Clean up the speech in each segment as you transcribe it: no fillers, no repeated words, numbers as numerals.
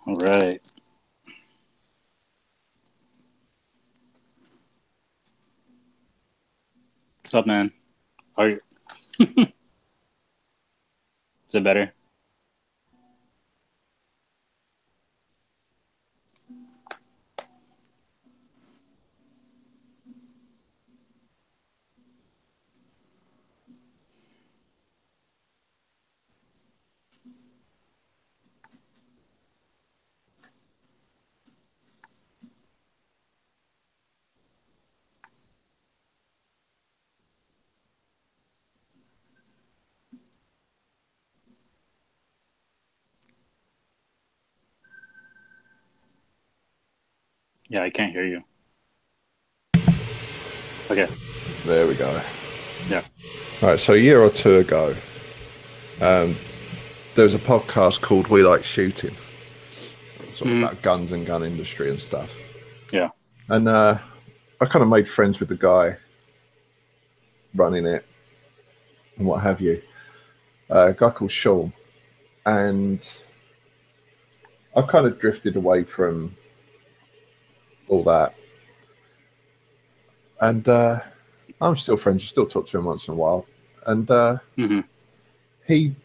All right. What's up, man? Are you? Is it better? Yeah, I can't hear you. Okay. There we go. Yeah. All right, so a year or two ago, there was a podcast called We Like Shooting, sort of Hmm. about guns and gun industry and stuff. Yeah. And I kind of made friends with the guy running it and what have you, a guy called Sean. And I kind of drifted away from all that. And I'm still friends, I still talk to him once in a while. And Hmm. he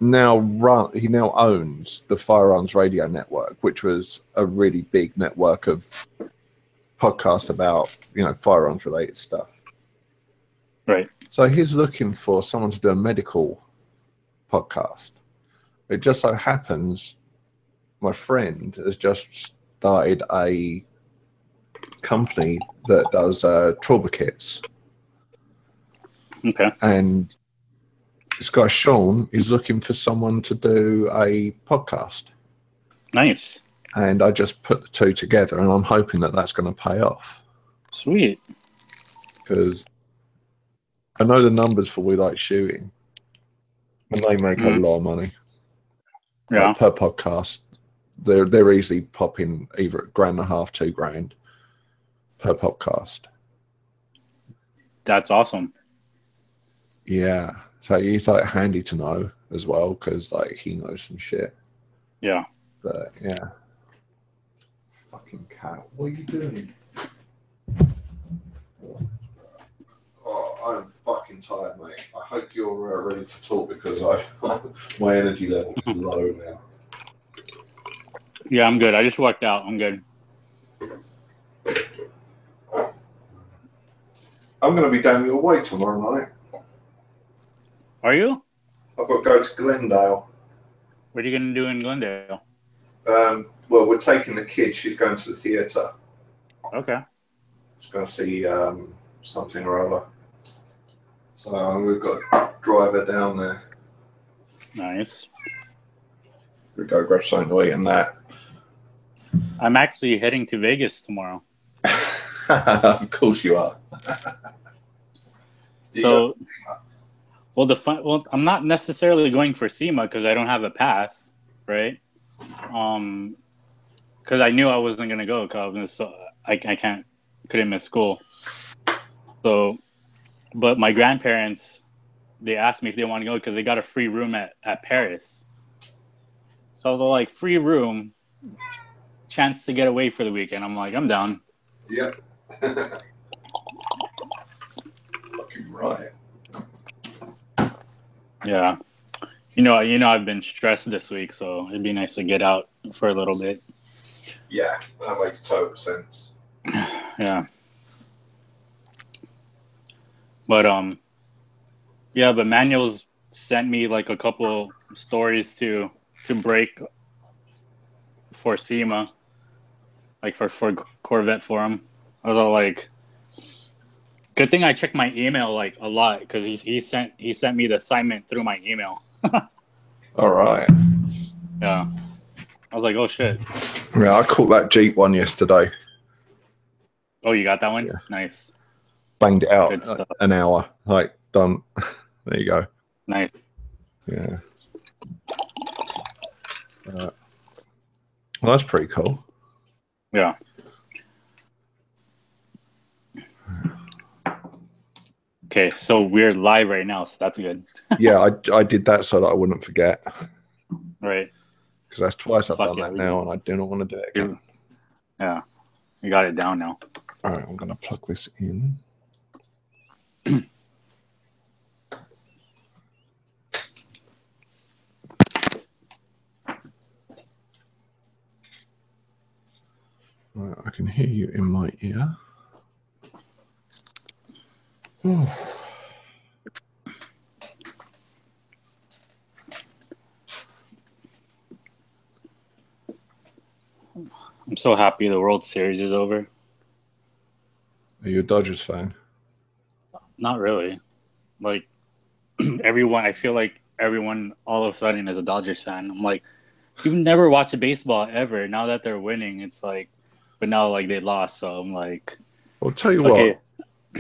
he now owns the Firearms Radio Network, which was a really big network of podcasts about, firearms related stuff. Right. So he's looking for someone to do a medical podcast. It just so happens my friend has just started a company that does trauma kits, Okay. and this guy Sean is looking for someone to do a podcast. Nice. And I just put the two together, and I'm hoping that that's going to pay off. Sweet. Because I know the numbers for We Like Shooting, and they make a lot of money. Yeah. Like per podcast, they're easily popping either $1.5 grand, $2 grand per podcast. That's awesome. Yeah, so he's like handy to know as well because like he knows some shit. Yeah. But yeah, fucking cat, what are you doing? Oh, I'm fucking tired, mate. I hope you're ready to talk because my energy level is low now. Yeah, I'm good. I just walked out. I'm good. I'm going to be down your way tomorrow night. Are you? I've got to go to Glendale. What are you going to do in Glendale? Well, we're taking the kid. She's going to the theatre. Okay. She's going to see something or other. So we've got to drive her down there. Nice. We go grab something to eat and that. I'm actually heading to Vegas tomorrow. Of course you are. So, well, I'm not necessarily going for SEMA because I don't have a pass, right? Because I knew I wasn't gonna go because I couldn't miss school. So, but my grandparents, they asked me if they want to go because they got a free room at Paris. So I was like, free room, chance to get away for the weekend. I'm like, I'm down. Yep. Fucking right. Yeah. You know, I've been stressed this week, so it'd be nice to get out for a little bit. Yeah, that makes total sense. Yeah. But but Manuel's sent me like a couple stories to break for SEMA, like for Corvette Forum. I was all like, good thing I checked my email like a lot because he sent me the assignment through my email. All right. Yeah. I was like, oh shit. Yeah, I caught that Jeep one yesterday. Oh, you got that one? Yeah. Nice. Banged it out Good stuff. an hour. Like, done. There you go. Nice. Yeah. Well, that's pretty cool. Yeah. Okay, so we're live right now, so that's good. Yeah, I did that so that I wouldn't forget. Right. because that's twice I've Fuck done yeah, that we now, do. and I do not want to do it again. Yeah, you got it down now. All right, I'm going to plug this in. Right, I can hear you in my ear. I'm so happy the World Series is over. Are you a Dodgers fan? Not really. Like everyone, I feel like everyone all of a sudden is a Dodgers fan. I'm like, you've never watched baseball ever. Now that they're winning, it's like, but now like they lost, so I'm like, I'll tell you okay. what.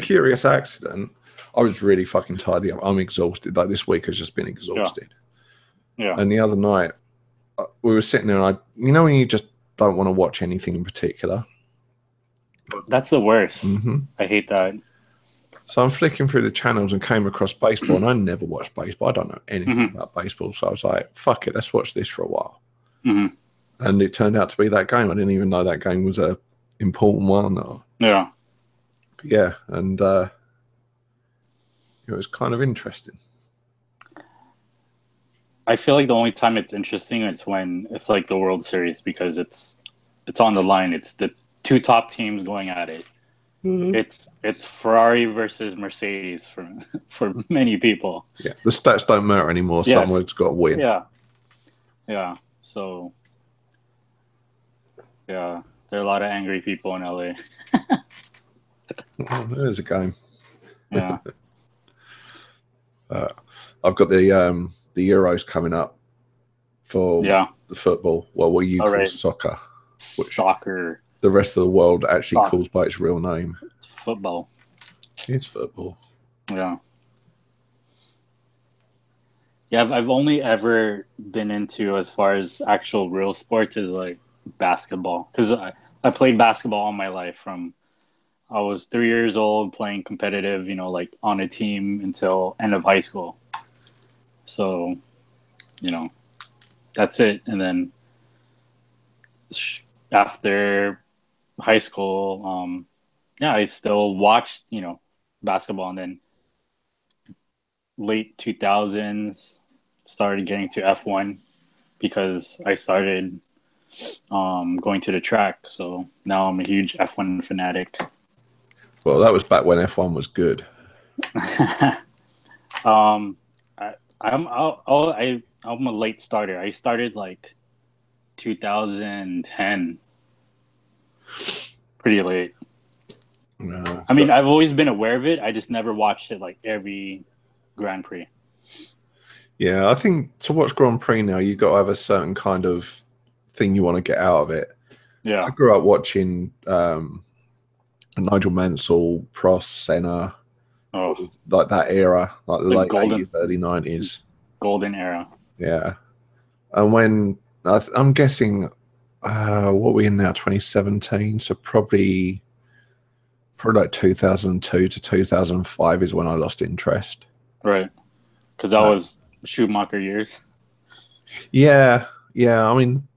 Curious accident. I was really fucking tired. I'm exhausted. Like this week has just been exhausted. Yeah. And the other night, we were sitting there, and when you just don't want to watch anything in particular. That's the worst. Mm-hmm. I hate that. So I'm flicking through the channels and came across baseball, and I never watched baseball. I don't know anything about baseball. So I was like, fuck it, let's watch this for a while. Mm-hmm. And it turned out to be that game. I didn't even know that game was a important one. Yeah. But yeah, and it was kind of interesting. I feel like the only time it's interesting is when it's like the World Series, because it's on the line. It's the two top teams going at it. Mm-hmm. It's Ferrari versus Mercedes for many people. Yeah, the stats don't matter anymore. Yes. Someone's got to win. Yeah. So yeah, there are a lot of angry people in LA. Oh, there's a game. Yeah. I've got the Euros coming up for the football. Well, what you call soccer. Soccer. The rest of the world actually calls by its real name. It's football. It's football. Yeah. Yeah, I've only ever been into, as far as actual real sports, is like basketball. Because I played basketball all my life. From I was 3 years old playing competitive, like on a team, until end of high school. So, that's it. And then after high school, I still watched, basketball. And then late 2000s, started getting to F1 because I started going to the track. So now I'm a huge F1 fanatic. Well, that was back when F1 was good. I'm a late starter. I started like 2010. Pretty late. No, I mean, I've always been aware of it. I just never watched it like every Grand Prix. Yeah, I think to watch Grand Prix now, you've got to have a certain kind of thing you want to get out of it. Yeah. I grew up watching Nigel Mansell, Prost, Senna, like that era, like the late 80s, early 90s. Golden era. Yeah. And when I'm guessing, what are we in now, 2017? So probably like 2002 to 2005 is when I lost interest. Right. Because that was Schumacher years. Yeah. I mean,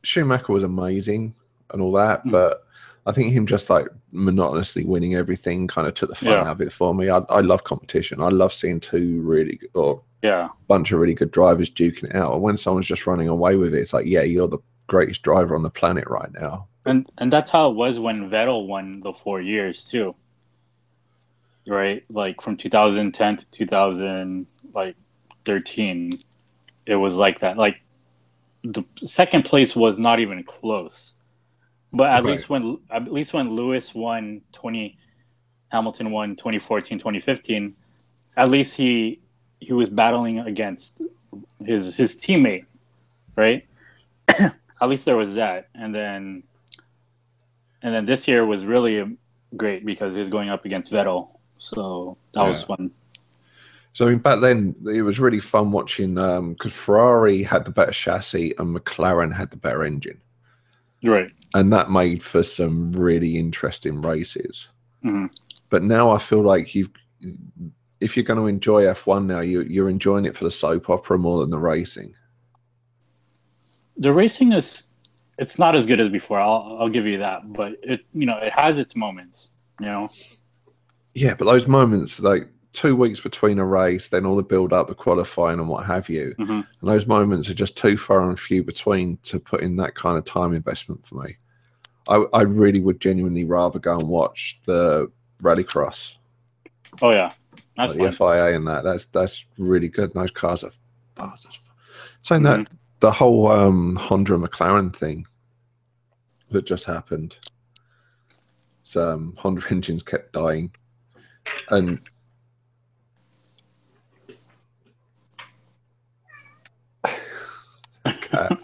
Schumacher was amazing and all that, but I think him just like monotonously winning everything kind of took the fun out of it for me. I love competition. I love seeing a bunch of really good drivers duking it out. And when someone's just running away with it, it's like, yeah, you're the greatest driver on the planet right now. And that's how it was when Vettel won the 4 years too. Right? Like from 2010 to 2013, it was like that. Like the second place was not even close. But at least when Lewis won Hamilton won 2014, 2015, at least he was battling against his teammate, right? At least there was that. And then this year was really great because he was going up against Vettel. So that was fun. So I mean, back then it was really fun watching because Ferrari had the better chassis and McLaren had the better engine. Right. And that made for some really interesting races. Mm-hmm. But now I feel like if you're going to enjoy F1 now, you're enjoying it for the soap opera more than the racing. the racing is it's not as good as before. I'll give you that, but it has its moments. You know. Yeah, but those moments, like 2 weeks between a race, then all the build up, the qualifying, and what have you, Mm-hmm. and those moments are just too far and few between to put in that kind of time investment for me. I really would genuinely rather go and watch the Rallycross, Oh yeah, that's like the fun. FIA, and that's really good. And those cars are fast as fuck. Saying Mm-hmm. that, the whole Honda and McLaren thing that just happened, Honda engines kept dying, and cat.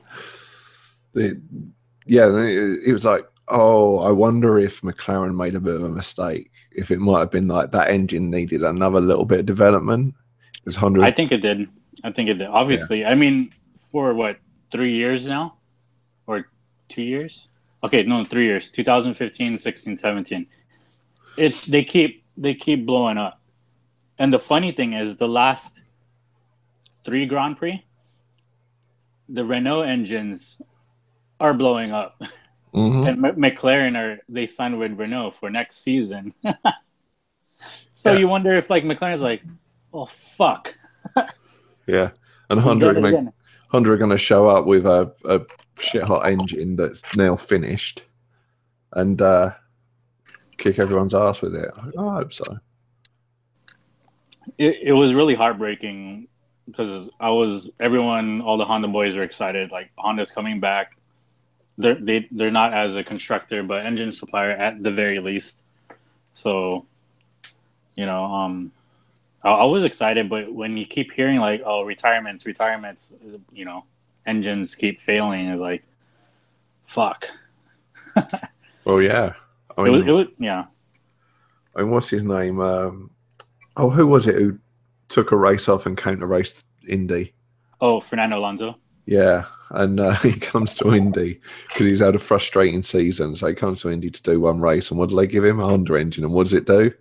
It was like, oh, I wonder if McLaren made a bit of a mistake. If it might have been like that engine needed another little bit of development. Because Honda, I think it did. Obviously, I mean, for what 3 years now, or 2 years? Okay, no, 3 years. 2015, 16, 17. They keep blowing up. And the funny thing is, the last 3 Grand Prix, the Renault engines are blowing up, mm-hmm. and McLaren they signed with Renault for next season. So Yeah. you wonder if like McLaren's like, oh fuck, Yeah, and we've Honda done it again. Are going to show up with a shit hot engine that's now finished, and kick everyone's ass with it. I hope so. It was really heartbreaking because all the Honda boys were excited. Like Honda's coming back. They're not as a constructor, but engine supplier at the very least. So, I was excited, but when you keep hearing like, oh, retirements, engines keep failing, it's like, fuck. Well, yeah. Yeah. I mean, what's his name? Who was it who took a race off and came to race Indy? Oh, Fernando Alonso. Yeah, and he comes to Indy because he's had a frustrating season. So he comes to Indy to do one race, and what do they give him? A Honda engine, and what does it do?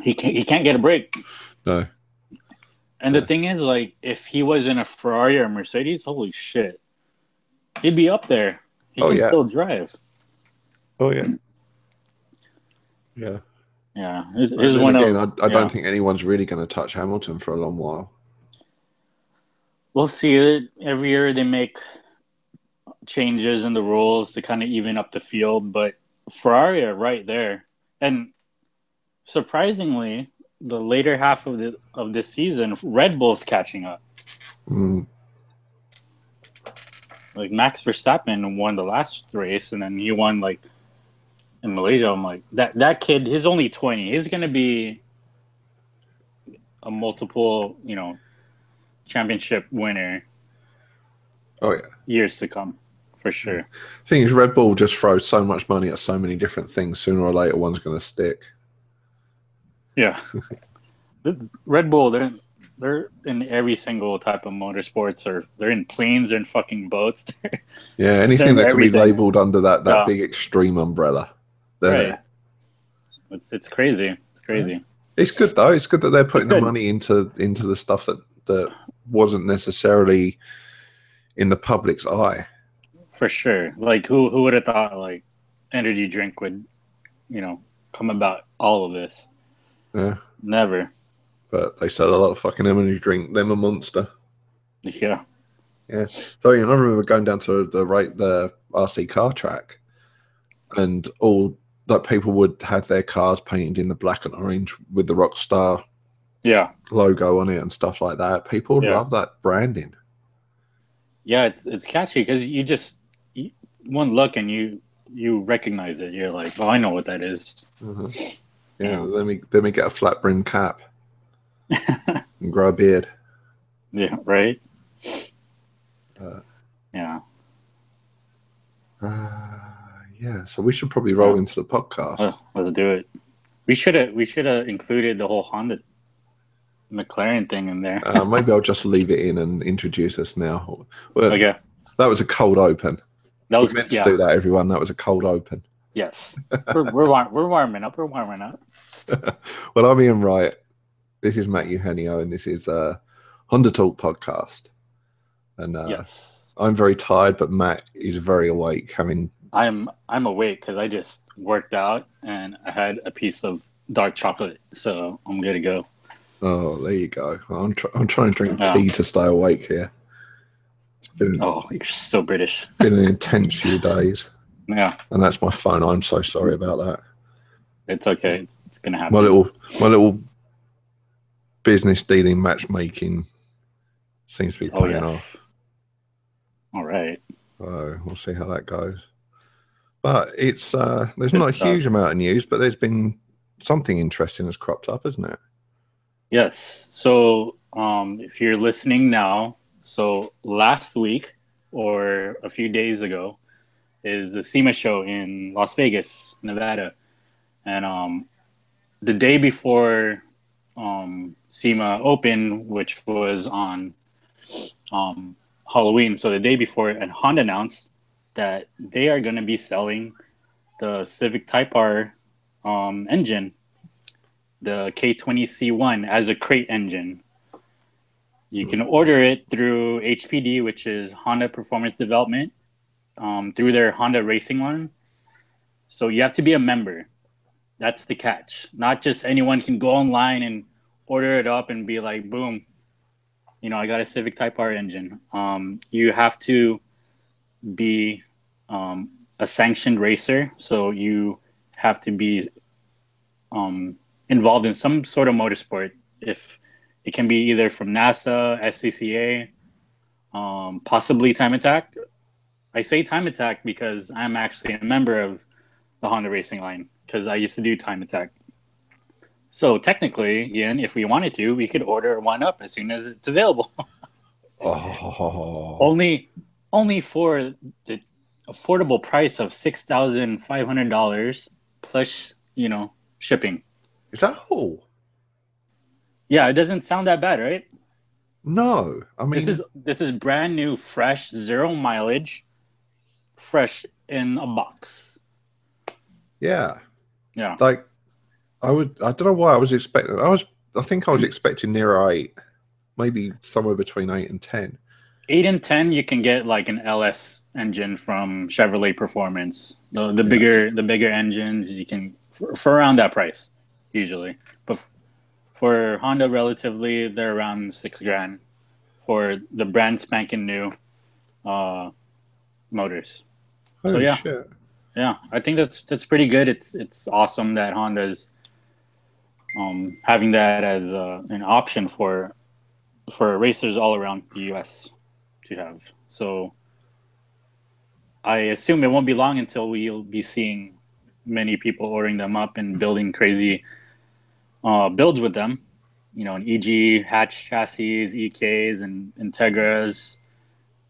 He can't get a break. No. And the thing is, like, if he was in a Ferrari or a Mercedes, holy shit, he'd be up there. He can still drive. Oh yeah. Yeah. Yeah. I don't think anyone's really going to touch Hamilton for a long while. We'll see it. Every year they make changes in the rules to kind of even up the field, but Ferrari are right there. And surprisingly, the later half of this season, Red Bull's catching up. Mm. Like Max Verstappen won the last race, and then he won like in Malaysia. I'm like, that kid, he's only 20. He's gonna be a multiple, championship winner. Oh yeah, years to come, for sure. The thing is, Red Bull just throws so much money at so many different things. Sooner or later, one's going to stick. Yeah, Red Bull, they're in every single type of motorsports, or they're in planes, they're in fucking boats. Yeah, anything that can be labeled under that big extreme umbrella. They're there. It's crazy. It's crazy. Yeah. It's good though. It's good that they're putting the money into the stuff that wasn't necessarily in the public's eye. For sure. Like who would have thought like energy drink would, come about all of this? Yeah. Never. But they sell a lot of fucking energy drink. Them a monster. Yeah. Yeah. So I remember going down to the RC car track, and all that people would have their cars painted in the black and orange with the Rockstar logo on it and stuff like that. People love that branding. Yeah, it's catchy because you one look and you recognize it. You're like, oh, I know what that is. Mm-hmm. Yeah. Let me get a flat brim cap and grow a beard. Yeah. Right. Yeah. Yeah. So we should probably roll into the podcast. Let's do it. We should have included the whole Honda McLaren thing in there. Maybe I'll just leave it in and introduce us now. Well, okay. That was a cold open. That was meant to do that, everyone. That was a cold open. Yes. We're warming up. We're warming up. Well, I'm Ian Wright. This is Matt Eugenio, and this is Honda Talk podcast. And yes, I'm very tired, but Matt is very awake, having. I'm awake because I just worked out and I had a piece of dark chocolate, so I'm good to go. Oh, there you go. I'm trying to drink Yeah. tea to stay awake here. It's been Oh, you're so British. an intense few days, Yeah, and that's my phone. I'm so sorry about that. it's okay. It's gonna My happen. little business dealing matchmaking seems to be Oh paying off. yes. All right. So we'll see how that goes. But it's there's Good not a stuff. huge amount of news, but there's been something interesting that's cropped up, isn't it? Yes. So, if you're listening now, so last week or a few days ago is the SEMA show in Las Vegas, Nevada, and the day before SEMA opened, which was on Halloween, so the day before, and Honda announced that they are going to be selling the Civic Type R engine, the K20C1, as a crate engine. You can order it through HPD, which is Honda Performance Development, through their Honda Racing line. So you have to be a member. That's the catch. Not just anyone can go online and order it up and be like, boom, I got a Civic Type R engine. You have to be a sanctioned racer. So you have to be involved in some sort of motorsport. If it can be either from NASA, SCCA, possibly Time Attack. I say Time Attack because I'm actually a member of the Honda Racing line because I used to do Time Attack. So technically, Ian, if we wanted to, we could order one up as soon as it's available. Oh, only for the affordable price of $6,500 plus, shipping. is that all? Yeah, it doesn't sound that bad, right? No, I mean This is brand new, fresh, 0 mileage, fresh in a box. yeah. Yeah. Like I don't know why I was expecting. I think I was expecting near 8, maybe somewhere between 8 and 10. 8 and 10, you can get like an LS engine from Chevrolet Performance. The Yeah. bigger engines you can for around that price usually. But for Honda, relatively, they're around $6,000 for the brand spanking new motors. So Holy shit. yeah, I think that's pretty good. It's awesome that Honda's having that as an option for racers all around the U.S. to have. So I assume it won't be long until we'll be seeing many people ordering them up and building crazy builds with them. An EG hatch chassis, EKs, and Integras.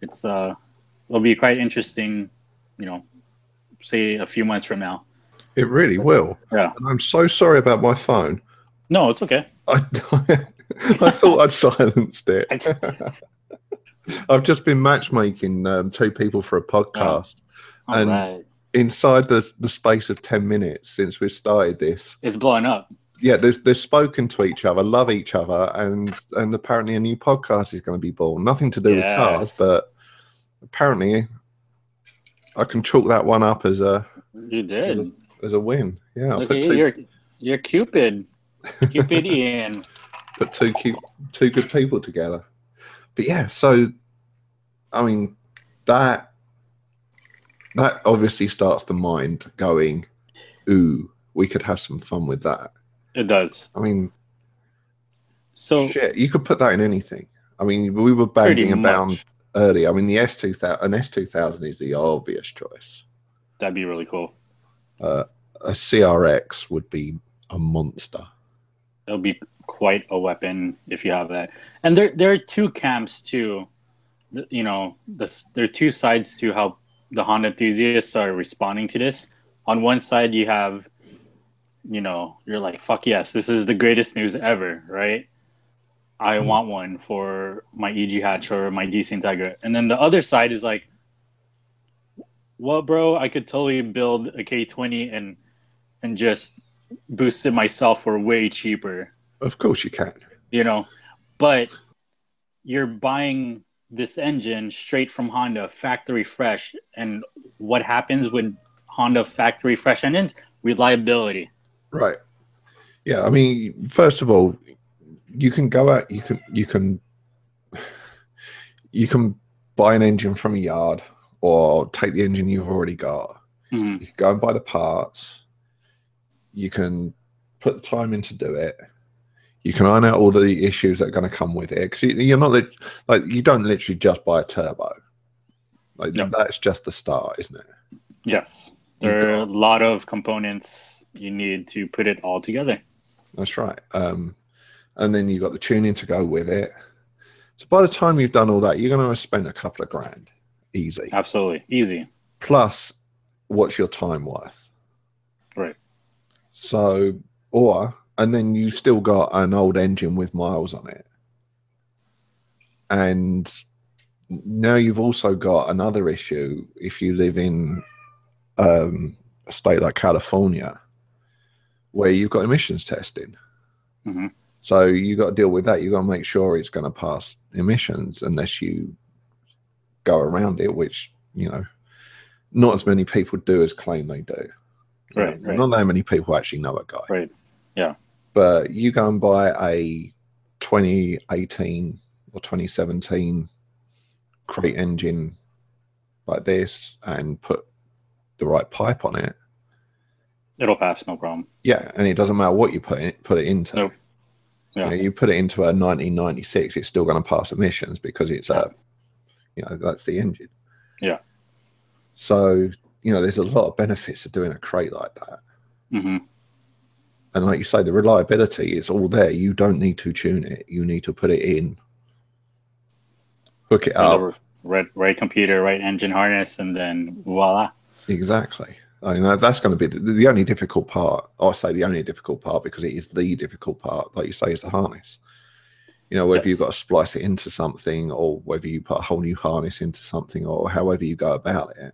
It'll be quite interesting. Say a few months from now. It really will. Yeah. And I'm so sorry about my phone. No, it's okay. I thought I'd silenced it. I've just been matchmaking 2 people for a podcast, and right. inside the space of 10 minutes since we've started this, It's blowing up. Yeah, they've spoken to each other, love each other, and apparently a new podcast is going to be born. Nothing to do with cars, but apparently I can chalk that one up as a as a win. Yeah, look at you. You're Cupid. Cupidian. Put two good people together. But yeah, so I mean that obviously starts the mind going, ooh, we could have some fun with that. It does. I mean, so shit, you could put that in anything. I mean, we were banging about earlier. I mean, the S2000 is the obvious choice. That'd be really cool. A CRX would be a monster. It'll be quite a weapon if you have that. And there are 2 camps too. There are 2 sides to how the Honda enthusiasts are responding to this. On one side, you have, you're like, fuck yes, this is the greatest news ever, right? I want one for my EG hatch or my DC Integra. And then the other side is like, well, bro, I could totally build a K20 and just boost it myself for way cheaper. Of course you can. But you're buying this engine straight from Honda, factory fresh. And what happens with Honda factory fresh engines? Reliability. Right. Yeah. I mean, first of all, you can go out. You can buy an engine from a yard, or take the engine you've already got. Mm-hmm. You can go and buy the parts. You can put the time in to do it. You can iron out all the issues that are going to come with it, because you're not like, you don't literally just buy a turbo. Like, Yep. that's just the start, isn't it? Yes, there are a lot of components you need to put it all together. That's right. And then you've got the tuning to go with it. So by the time you've done all that, you're going to have spent a couple of grand, easy. Absolutely, easy. Plus, what's your time worth? Right. So, and then you still got an old engine with miles on it. And now you've also got another issue if you live in a state like California, where you've got emissions testing. Mm-hmm. So you got to deal with that. You got to make sure it's going to pass emissions, unless you go around it, which, you know, not as many people do as claim they do. Right. Not that many people actually know a guy. Right. Yeah. But you go and buy a 2018 or 2017 crate engine like this and put the right pipe on it, it'll pass, no problem. Yeah, and it doesn't matter what you put it into. Nope. Yeah. You put it into a 1996, it's still going to pass emissions, because it's that's the engine. Yeah. So, there's a lot of benefits to doing a crate like that. Mm-hmm. And like you say, the reliability is all there. You don't need to tune it. You need to put it in, hook it up. Right computer, right engine harness, and then voila. Exactly. I mean, that's going to be the only difficult part. I say the only difficult part because it is the difficult part, like you say, is the harness. Whether you've got to splice it into something, or whether you put a whole new harness into something, or however you go about it.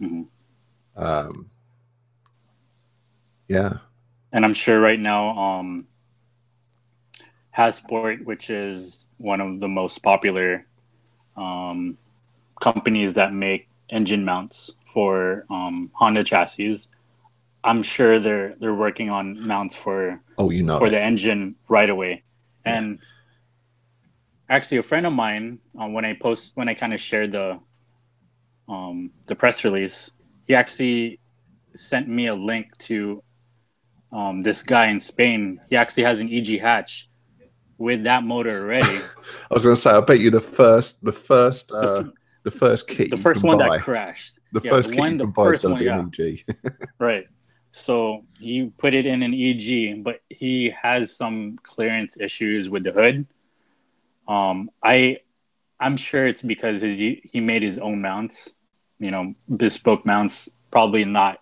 Mm-hmm. Yeah. And I'm sure right now, Hasport, which is one of the most popular companies that make engine mounts for Honda chassis, I'm sure they're working on mounts for the engine right away. And actually, a friend of mine, when I kind of shared the press release, he actually sent me a link to this guy in Spain. He actually has an EG hatch with that motor already. I was going to say, I bet you the first kit, the first one that crashed. The first kit you can buy is going to be an EG. Right. So he put it in an EG, but he has some clearance issues with the hood. I'm sure it's because he made his own mounts, bespoke mounts, probably not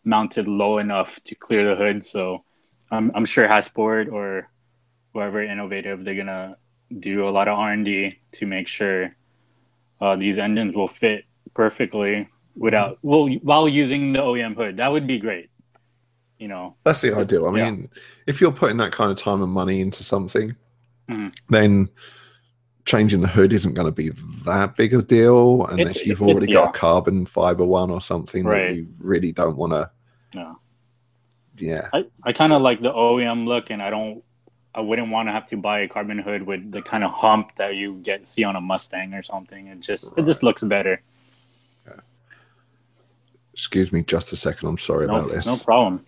mounted low enough to clear the hood. So I'm sure Hasport or whoever innovative, they're gonna do a lot of R&D to make sure these engines will fit perfectly while using the OEM hood. That would be great. That's the ideal. I mean, if you're putting that kind of time and money into something, then changing the hood isn't going to be that big a deal, unless you've already got a carbon fiber one or something that you really don't want to. No. Yeah. I kind of like the OEM look, and I wouldn't want to have to buy a carbon hood with the kind of hump that you see on a Mustang or something. It just looks better. Yeah. Excuse me just a second. I'm sorry about this. No problem.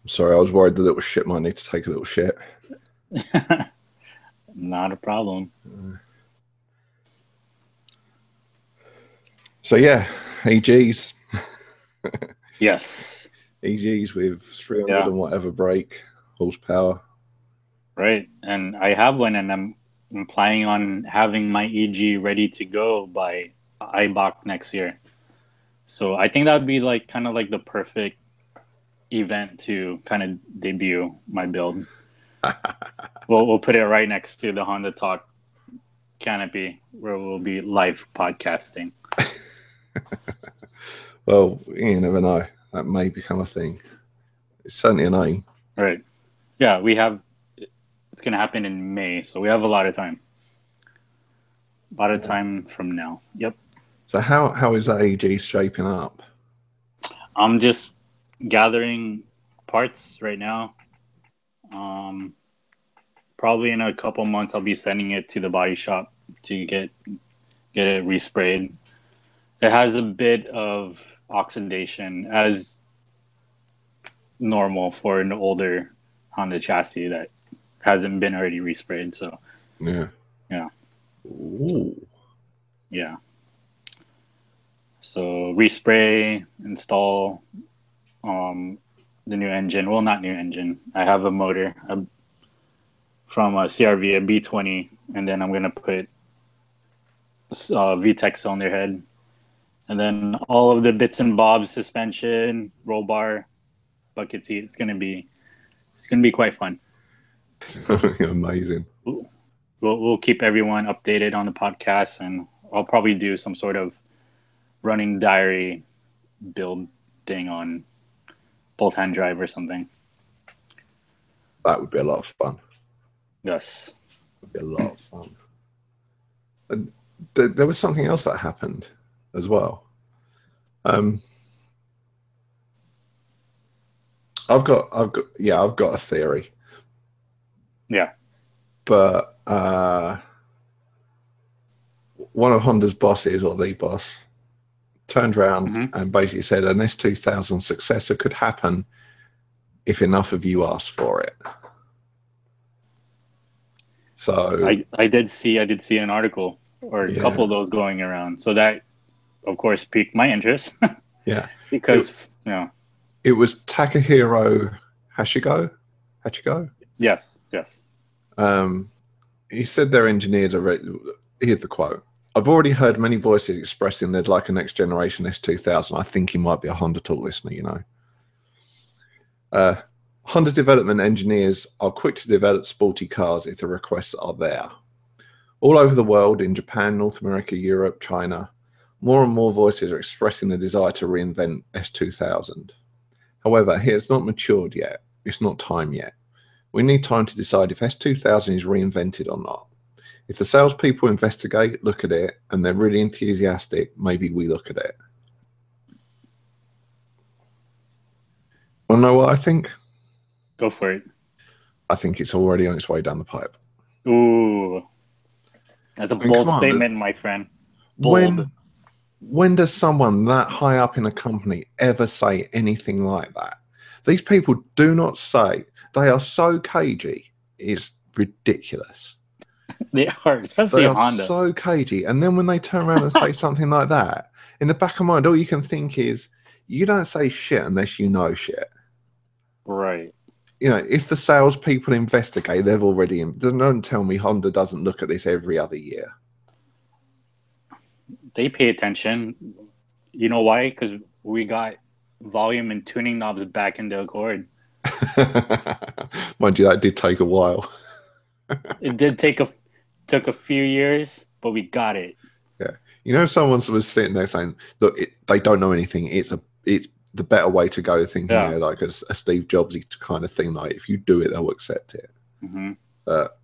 Sorry, I was worried the little shit might need to take a little shit. Not a problem. So yeah, EGs, Yes. EGs with 300 Yeah. and whatever brake horsepower. Right. And I have one, and I'm planning on having my EG ready to go by IBOC next year. So I think that would be like kind of like the perfect event to kind of debut my build. We'll put it right next to the Honda Talk canopy where we'll be live podcasting. Well, you never know. That may become a thing. It's certainly an aim. Right. Yeah, it's going to happen in May, so we have a lot of time. A lot of time from now. Yep. So how is that EG shaping up? I'm just gathering parts right now. Probably in a couple months, I'll be sending it to the body shop to get it resprayed. It has a bit of oxidation as normal for an older Honda chassis that hasn't been already resprayed. So Yeah. Ooh. Yeah. So respray, install the new engine. Well, not new engine. I have a motor from a CRV, a B20, and then I'm going to put VTEC cylinder head. And then all of the bits and bobs, suspension, roll bar, bucket seat. It's going to be quite fun. Amazing. We'll keep everyone updated on the podcast, and I'll probably do some sort of running diary build thing on both hand drive or something. That would be a lot of fun. Yes. It would be a lot of fun. And there was something else that happened as well. I've got a theory. Yeah. But one of Honda's bosses, or the boss, turned around and basically said an S2000 successor could happen if enough of you asked for it. So I did see an article or a couple of those going around. So that, of course, piqued my interest. Yeah. Because it was Takahiro Hachigo. Yes. He said their engineers are ready. Here's the quote. I've already heard many voices expressing they'd like a next generation S2000. I think he might be a Honda Talk listener, you know. Honda development engineers are quick to develop sporty cars if the requests are there. All over the world, in Japan, North America, Europe, China, more and more voices are expressing the desire to reinvent S2000. However, it's not matured yet. It's not time yet. We need time to decide if S2000 is reinvented or not. If the salespeople investigate, look at it, and they're really enthusiastic, maybe we look at it. Want to know what I think? Go for it. I think it's already on its way down the pipe. Ooh. That's a bold statement, my friend. Bold. When does someone that high up in a company ever say anything like that? These people do not say. They are so cagey. It's ridiculous. They are, especially Honda. They are so cagey. And then when they turn around and say something like that, in the back of mind, all you can think is, you don't say shit unless you know shit. Right. You know, if the salespeople investigate, they've already... Don't tell me Honda doesn't look at this every other year. They pay attention. You know why? Because we got volume and tuning knobs back in the Accord. Mind you, that did take a while. It did took a few years, but we got it. Yeah. You know, someone was sitting there saying, look, they don't know anything. It's the better way to go, thinking, you know, like a Steve Jobs kind of thing. Like, if you do it, they'll accept it. Mm-hmm. But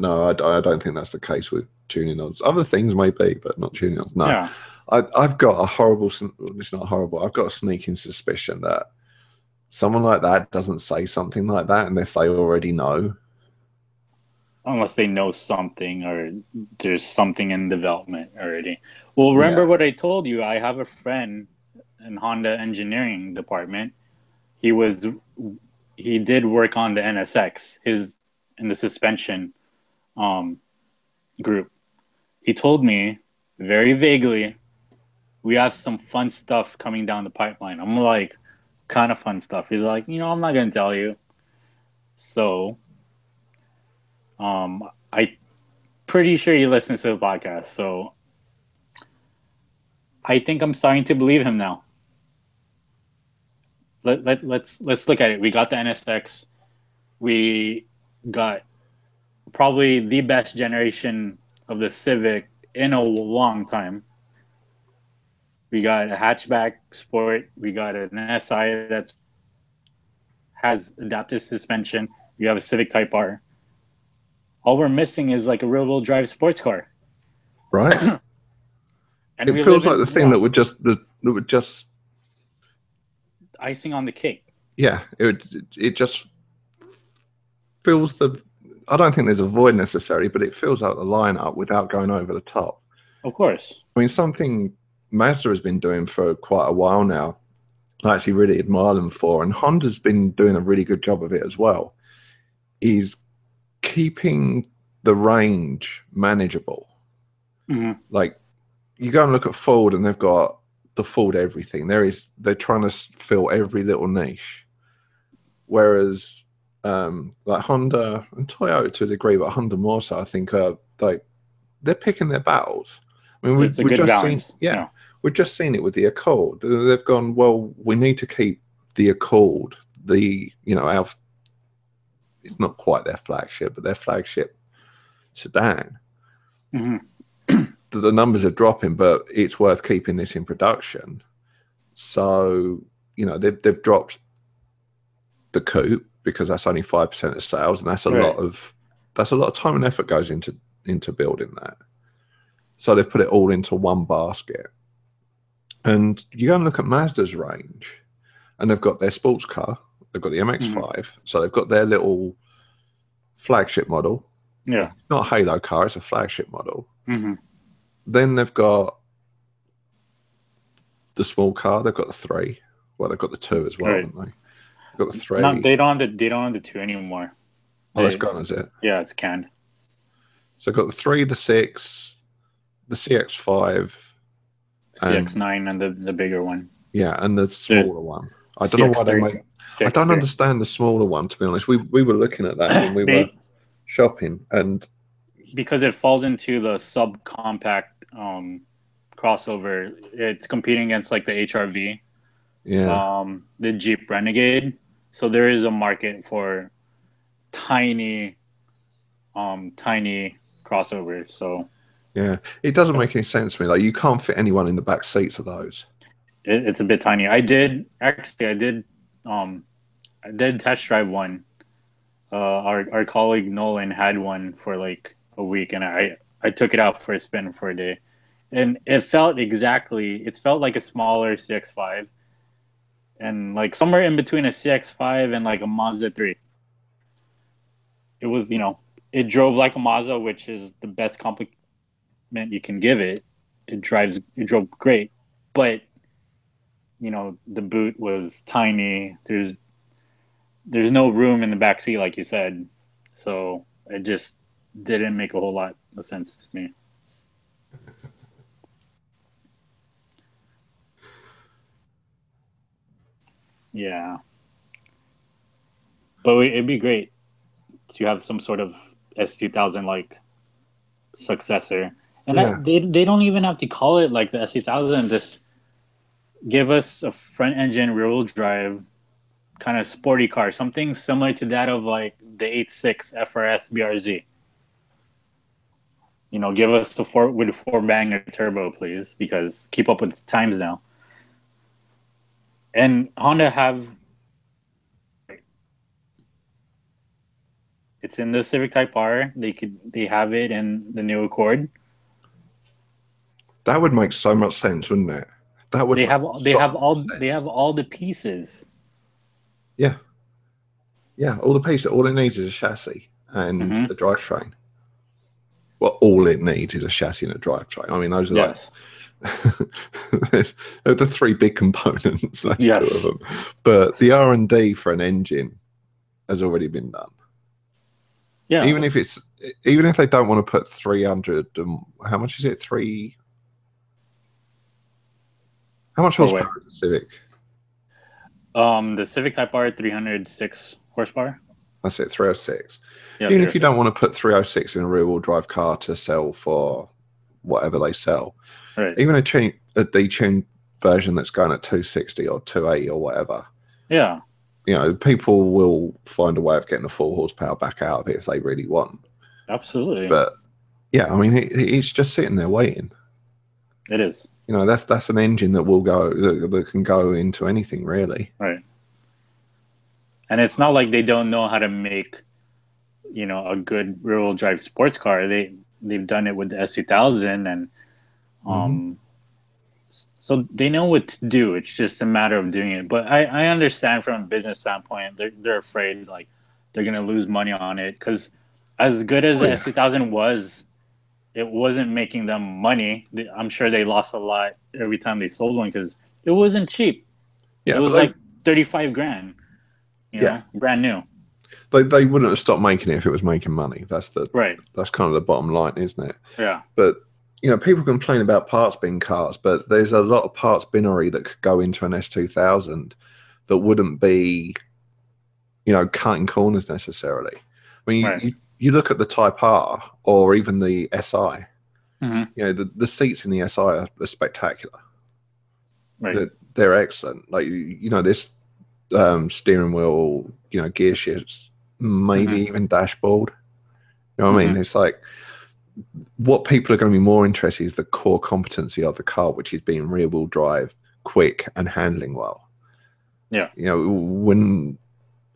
no, I don't think that's the case with tuning knobs. Other things may be, but not tuning knobs. No. Yeah. I've got a horrible... It's not horrible. I've got a sneaking suspicion that someone like that doesn't say something like that unless they already know. Unless they know something or there's something in development already. Well, remember what I told you? I have a friend in Honda engineering department. He did work on the NSX, in the suspension group. He told me very vaguely we have some fun stuff coming down the pipeline. I'm like, kind of fun stuff. He's like, I'm not gonna tell you. So, I pretty sure he listens to the podcast. So, I think I'm starting to believe him now. Let's look at it. We got the NSX. We got probably the best generation of the Civic in a long time. We got a hatchback sport. We got an SI that has adaptive suspension. We have a Civic Type R. All we're missing is like a rear-wheel drive sports car, right? and it feels like the thing that would just icing on the cake. Yeah, it just fills the. I don't think there's a void necessarily, but it fills out the lineup without going over the top. Of course. I mean, something Mazda has been doing for quite a while now, I actually really admire them for, and Honda's been doing a really good job of it as well, is keeping the range manageable. Mm-hmm. Like, you go and look at Ford and they've got the Ford everything. They're trying to fill every little niche. Whereas like Honda and Toyota to a degree, but Honda more so, I think they're picking their battles. I mean, we've just balance. We've just seen it with the Accord. They've gone, well, we need to keep the Accord, it's not quite their flagship, but their flagship sedan. Mm-hmm. The numbers are dropping, but it's worth keeping this in production. So, they've dropped the coupe because that's only 5% of sales, and that's a lot of time and effort goes into building that. So they've put it all into one basket. And you go and look at Mazda's range, and they've got their sports car, they've got the MX-5, mm-hmm. So they've got their little flagship model. Yeah, not a halo car; it's a flagship model. Mm-hmm. Then they've got the small car. They've got the 3. Well, they've got the 2 as well, haven't they? They've got the 3. No, they don't have the 2 anymore. That's gone, is it? Yeah, it's canned. So they've got the 3, the 6, the CX-5, CX-9, and the bigger one. Yeah, and the smaller one. I don't know why they make. I don't understand the smaller one, to be honest. We were looking at that when we were shopping, and because it falls into the subcompact crossover, it's competing against like the HRV, the Jeep Renegade. So there is a market for tiny crossovers. So yeah, it doesn't make any sense to me. Like, you can't fit anyone in the back seats of those. It's a bit tiny. I did test drive one. Our colleague Nolan had one for like a week, and I took it out for a spin for a day, and it felt like a smaller CX-5, and like somewhere in between a CX-5 and like a Mazda 3. It was, it drove like a Mazda, which is the best compliment you can give it. It drove great, but the boot was tiny. There's no room in the back seat, like you said, so it just didn't make a whole lot of sense to me. Yeah, but it'd be great to have some sort of S2000 like successor, and they don't even have to call it like the S2000. Just give us a front engine rear wheel drive kind of sporty car, something similar to that of like the 8.6 FRS BRZ. Give us the 4-banger turbo, please, because keep up with the times now. And Honda it's in the Civic Type R. They have it in the new Accord. That would make so much sense, wouldn't it? They have all the pieces. Yeah, all the pieces. All it needs is a chassis and a drivetrain. Well, all it needs is a chassis and a drivetrain. I mean, those are like the 3 big components. That's 2 of them. But the R&D for an engine has already been done. Yeah. Even if they don't want to put 300, how much is it? How much Or what? horsepower is the Civic? The Civic Type R 306 horsepower. That's it, 306. Yeah, Even if you 306. don't want to put 306 in a rear-wheel drive car to sell for whatever they sell, Right. even a detuned version that's going at 260 or 280 or whatever, Yeah. People will find a way of getting the full horsepower back out of it if they really want. Absolutely. But yeah, I mean, it's just sitting there waiting. It is. That's an engine that will go that can go into anything really. Right. And it's not like they don't know how to make, a good rear-wheel drive sports car. They've done it with the S2000, and so they know what to do. It's just a matter of doing it. But I understand from a business standpoint, they're afraid like they're gonna lose money on it, because as good as the S2000 was, it wasn't making them money. I'm sure they lost a lot every time they sold one because it wasn't cheap. Yeah, it was like 35 grand. Brand new. They wouldn't have stopped making it if it was making money. That's right. That's kind of the bottom line, isn't it? Yeah. But people complain about parts bin cars, but there's a lot of parts binnery that could go into an S2000 that wouldn't be, cutting corners necessarily. I mean, you look at the Type R or even the SI. The seats in the SI are spectacular. Right. They're excellent. Like this steering wheel, gear shifts, maybe even dashboard. You know what I mean? It's like what people are going to be more interested in is the core competency of the car, which is being rear-wheel drive, quick, and handling well. Yeah. When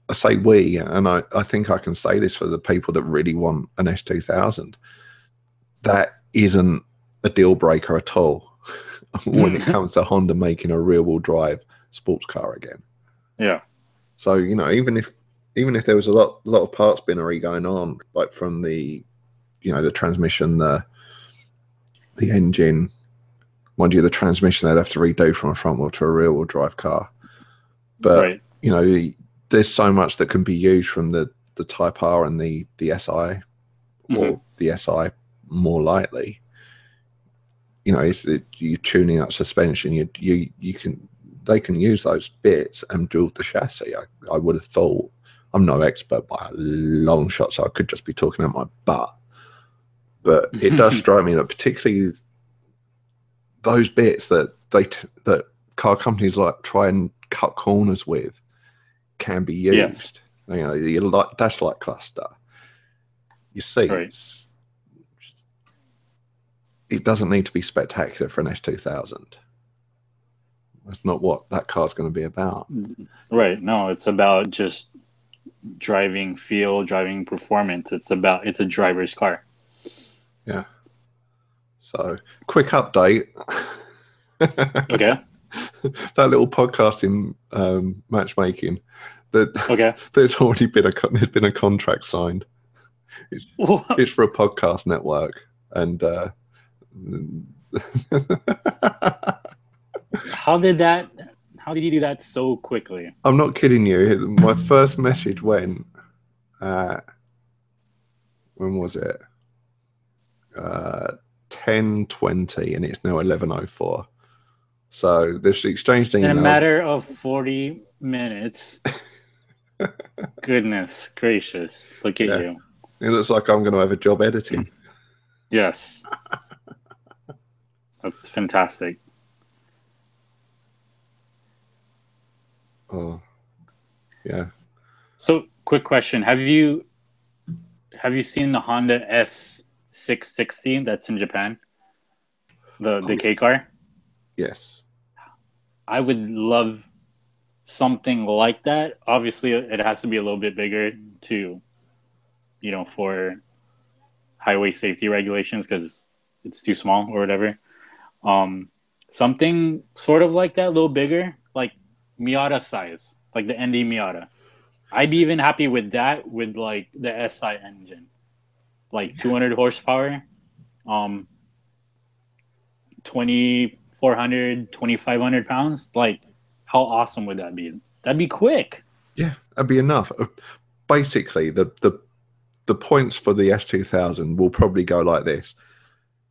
I say we, and I think I can say this for the people that really want an S2000, that isn't a deal breaker at all when it comes to Honda making a rear-wheel drive sports car again. Yeah. So even if there was a lot of parts binnery going on, like from the the transmission, the engine, mind you, the transmission they'd have to redo from a front wheel to a rear wheel drive car. But there's so much that can be used from the Type R and the SI, or the SI more lightly. You're tuning up suspension. They can use those bits and build the chassis. I would have thought. I'm no expert by a long shot, so I could just be talking out my butt. But it does strike me that particularly those bits that that car companies like try and cut corners with can be used. Yes. Your dash light cluster. You see, it doesn't need to be spectacular for an S2000. That's not what that car's going to be about. Right. No, it's about just driving feel, driving performance. It's a driver's car. Yeah. So, quick update. Okay. That little podcasting matchmaking. There's already been a contract signed. It's for a podcast network, and How did you do that so quickly? I'm not kidding you. My first message went when was it? 10:20, and it's now 11:04. So this exchanged emails in a matter of 40 minutes. Goodness gracious! Look at you. It looks like I'm going to have a job editing. Yes, that's fantastic. Oh, yeah. So, quick question: Have you seen the Honda S660 that's in Japan? The K car? Yes. I would love something like that. Obviously, it has to be a little bit bigger to, for highway safety regulations, because it's too small or whatever. Something sort of like that, a little bigger, like Miata size, like the ND Miata. I'd be even happy with that, with like the SI engine, like 200 horsepower, 2,400, 2,500 pounds. Like, how awesome would that be? That'd be quick. Yeah, that'd be enough. Basically, the points for the S2000 will probably go like this.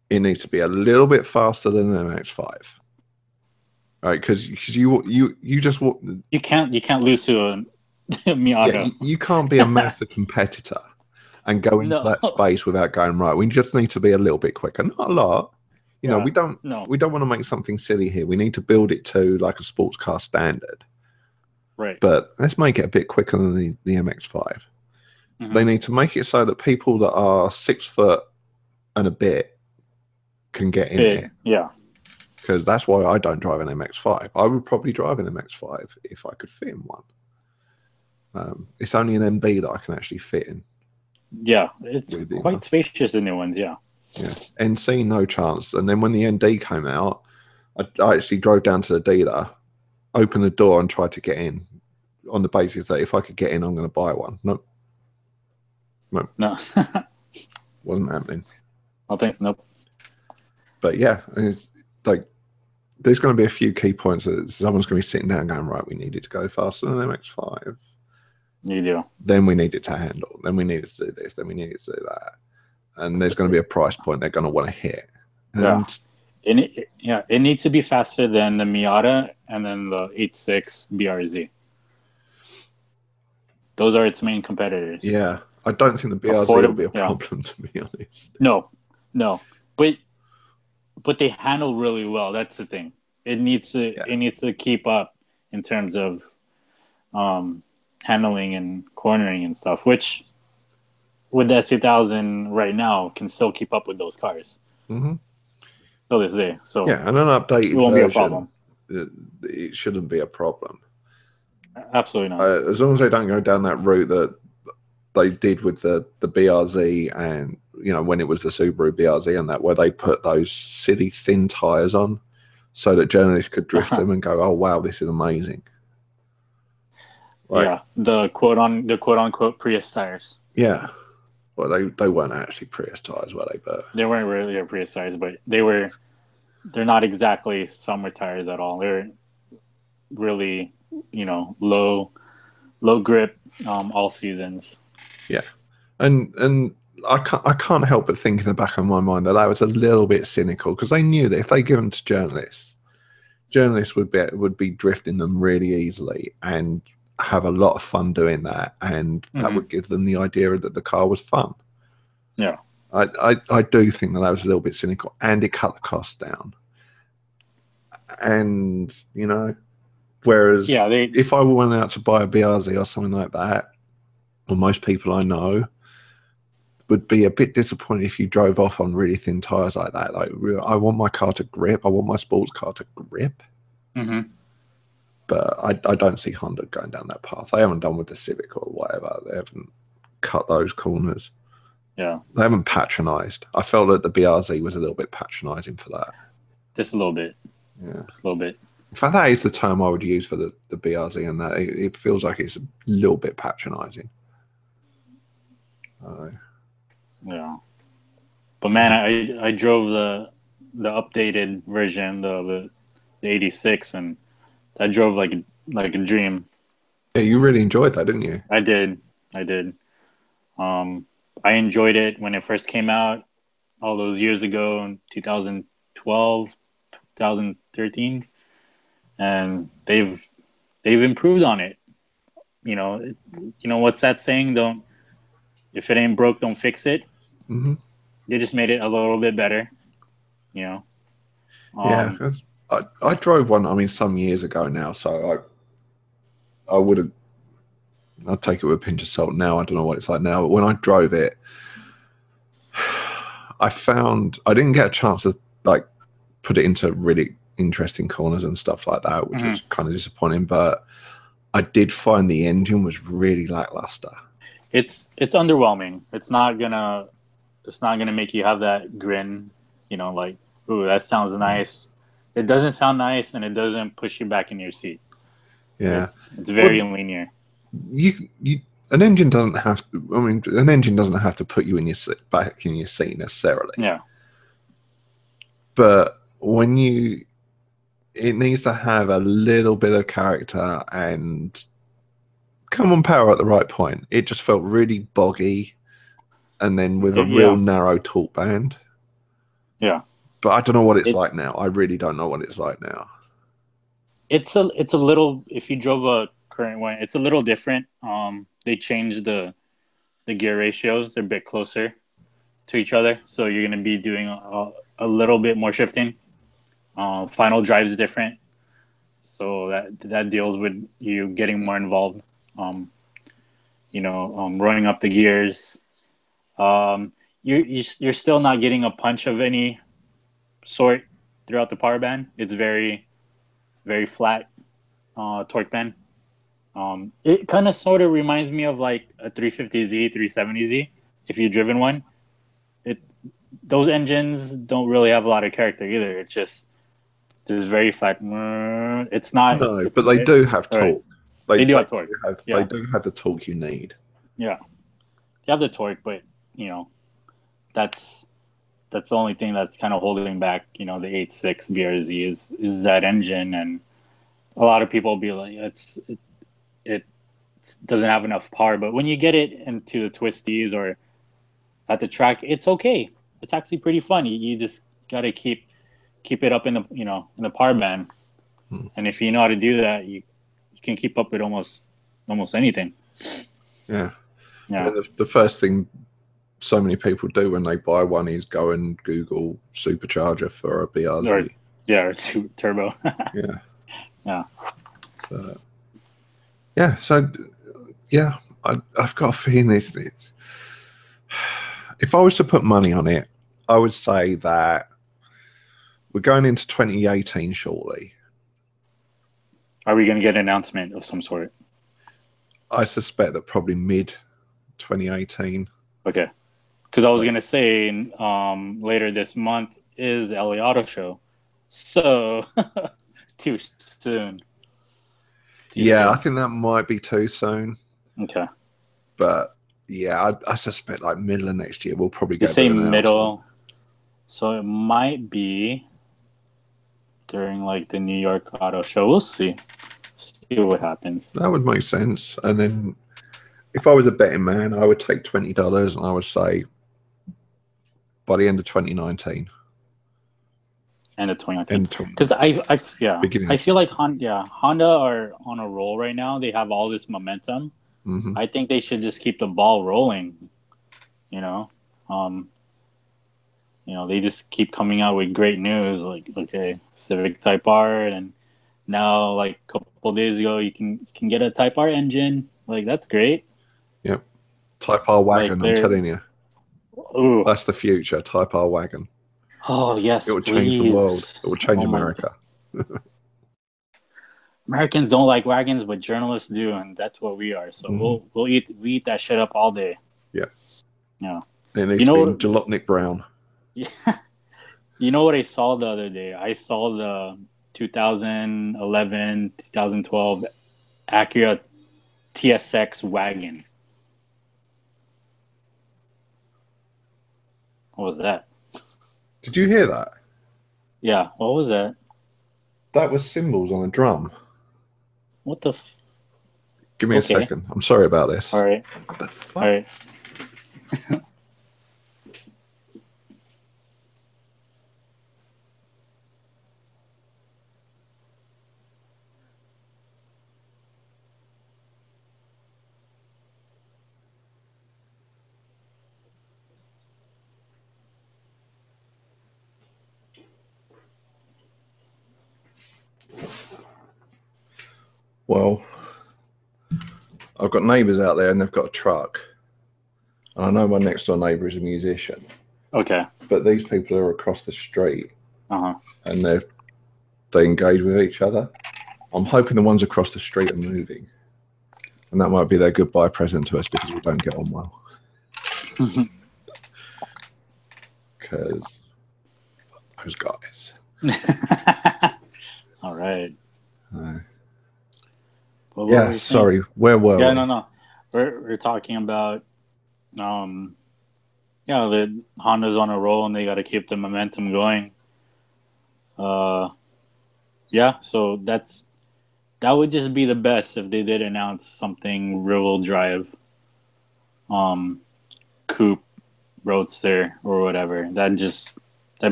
It needs to be a little bit faster than an MX-5. right? Because you just You can't lose to a Miata. yeah, you can't be a Mazda competitor and go into No. that space without going right. We just need to be a little bit quicker, not a lot. You know, Yeah. we don't No. want to make something silly here. We need to build it to like a sports car standard, Right. but let's make it a bit quicker than the MX-5. Mhm. They need to make it so that people that are 6 foot and a bit can get in it. Yeah. Because that's why I don't drive an MX-5. I would probably drive an MX-5 if I could fit in one. It's only an MB that I can actually fit in. Yeah, it's Weirdly quite enough. spacious, the new ones. Yeah. Yeah, NC no chance. And then when the ND came out, I actually drove down to the dealer, opened the door, and tried to get in on the basis that if I could get in, I'm going to buy one. Nope, No. wasn't happening. I think nope. But yeah, it's like there's going to be a few key points that someone's going to be sitting down going, right, we need it to go faster than MX-5. You do. Then we need it to handle. Then we need it to do this. Then we need it to do that. And there's going to be a price point they're going to want to hit. And it needs to be faster than the Miata and then the 86 BRZ. Those are its main competitors. Yeah, I don't think the BRZ will be a problem, to be honest. No, but they handle really well. That's the thing. It needs to keep up in terms of handling and cornering and stuff, which with the S2000 right now can still keep up with those cars. Mm-hmm. So this day. So yeah, and an updated it won't version, be a problem. It shouldn't be a problem. Absolutely not. As long as they don't go down that route that they did with the BRZ and, you know, when it was the Subaru BRZ and that, where they put those silly thin tires on so that journalists could drift them and go, oh, wow, this is amazing. Right? Yeah, the quote unquote Prius tires. Yeah. Well, they weren't actually Prius tires, were they? But they weren't really Prius tires, but they're not exactly summer tires at all. They're really, you know, low grip all seasons. Yeah. And I can't help but think in the back of my mind that was a little bit cynical, because they knew that if they give them to journalists would be drifting them really easily and have a lot of fun doing that, and that would give them the idea that the car was fun. Yeah, I do think that was a little bit cynical, and it cut the cost down. And, you know, whereas if I went out to buy a BRZ or something like that, well, most people I know would be a bit disappointed if you drove off on really thin tires like that. Like, I want my car to grip. I want my sports car to grip. Mm-hmm. But I don't see Honda going down that path. They haven't done with the Civic or whatever. They haven't cut those corners. Yeah. They haven't patronized. I felt that the BRZ was a little bit patronizing for that. Just a little bit. Yeah. A little bit. In fact, that is the term I would use for the BRZ, and that it feels like it's a little bit patronizing. Yeah. But man, I drove the updated version, the 86, and I drove like a dream. Yeah, you really enjoyed that, didn't you? I did. I enjoyed it when it first came out all those years ago in 2012, 2013, and they've improved on it. You know what's that saying? If it ain't broke, don't fix it. Mm-hmm. They just made it a little bit better. You know. Yeah. I drove one, I mean, some years ago now, so I'd take it with a pinch of salt now. I don't know what it's like now, but when I drove it, I found I didn't get a chance to like put it into really interesting corners and stuff like that, which was kind of disappointing, but I did find the engine was really lackluster. It's underwhelming. It's not gonna make you have that grin, you know, like, ooh, that sounds nice. It doesn't sound nice, and it doesn't push you back in your seat. Yeah, it's very linear. An engine doesn't have to. I mean, an engine doesn't have to put you in back in your seat necessarily. Yeah. But it needs to have a little bit of character and come on power at the right point. It just felt really boggy, and then with a real narrow torque band. Yeah. But I don't know what it's like now. I really don't know what it's like now. it's a little, if you drove a current one, it's a little different. They changed the gear ratios. They're a bit closer to each other, so you're gonna be doing a little bit more shifting. Final drive is different, so that deals with you getting more involved. Um, Running up the gears. You're still not getting a punch of any sort throughout the power band. It's very very flat torque band. It kind of sort of reminds me of like a 350Z, 370Z. If you've driven one, it those engines don't really have a lot of character either. It's just very flat. It's not. No, but they do have all right. torque. They do do have torque. they do have the torque you need. Yeah, you have the torque, but that's that's the only thing that's kind of holding back. The 8.6 BRZ is that engine, and a lot of people will be like, it doesn't have enough power. But when you get it into the twisties or at the track, it's okay. It's actually pretty fun. You just got to keep it up in the in the power band, and if you know how to do that, you can keep up with almost anything. Yeah. Yeah. The first thing so many people do when they buy one is go and Google supercharger for a BRZ. Or turbo. Yeah. Yeah. Yeah. So, yeah, I've got a feeling this. If I was to put money on it, I would say that we're going into 2018 shortly. Are we going to get an announcement of some sort? I suspect that probably mid 2018. Okay. Because I was going to say later this month is the LA Auto Show. So, too soon. I think that might be too soon. Okay. But, yeah, I suspect like middle of next year we'll probably get say middle. So it might be during like the New York Auto Show. We'll see what happens. That would make sense. And then if I was a betting man, I would take $20 and I would say by the end of 2019. End of 2019. Because I feel like Honda are on a roll right now. They have all this momentum. Mm-hmm. I think they should just keep the ball rolling. They just keep coming out with great news, like Civic Type R, and now like a couple days ago you can get a Type R engine. Like that's great. Yep, Type R wagon. I'm telling you, that's the future. Type R wagon. Oh yes, it will change the world. It will change America. Americans don't like wagons, but journalists do, and that's what we are. So we eat that shit up all day. Yeah. Yeah. It needs to be Jalopnik Brown. Yeah. You know what I saw the other day? I saw the 2011, 2012 Acura TSX wagon. What was that? Did you hear that? Yeah. What was that? That was cymbals on a drum. What the? Give me a second. I'm sorry about this. All right. What the fuck? All right. Well, I've got neighbours out there and they've got a truck. And I know my next door neighbour is a musician. Okay. But these people are across the street. Uh-huh. And they engage with each other. I'm hoping the ones across the street are moving. And that might be their goodbye present to us because we don't get on well. Because those guys. All right. Yeah, sorry. Where were we? Yeah, no. We're talking about, the Honda's on a roll and they got to keep the momentum going. So that would just be the best if they did announce something rear-wheel drive, coupe, roadster, or whatever. That'd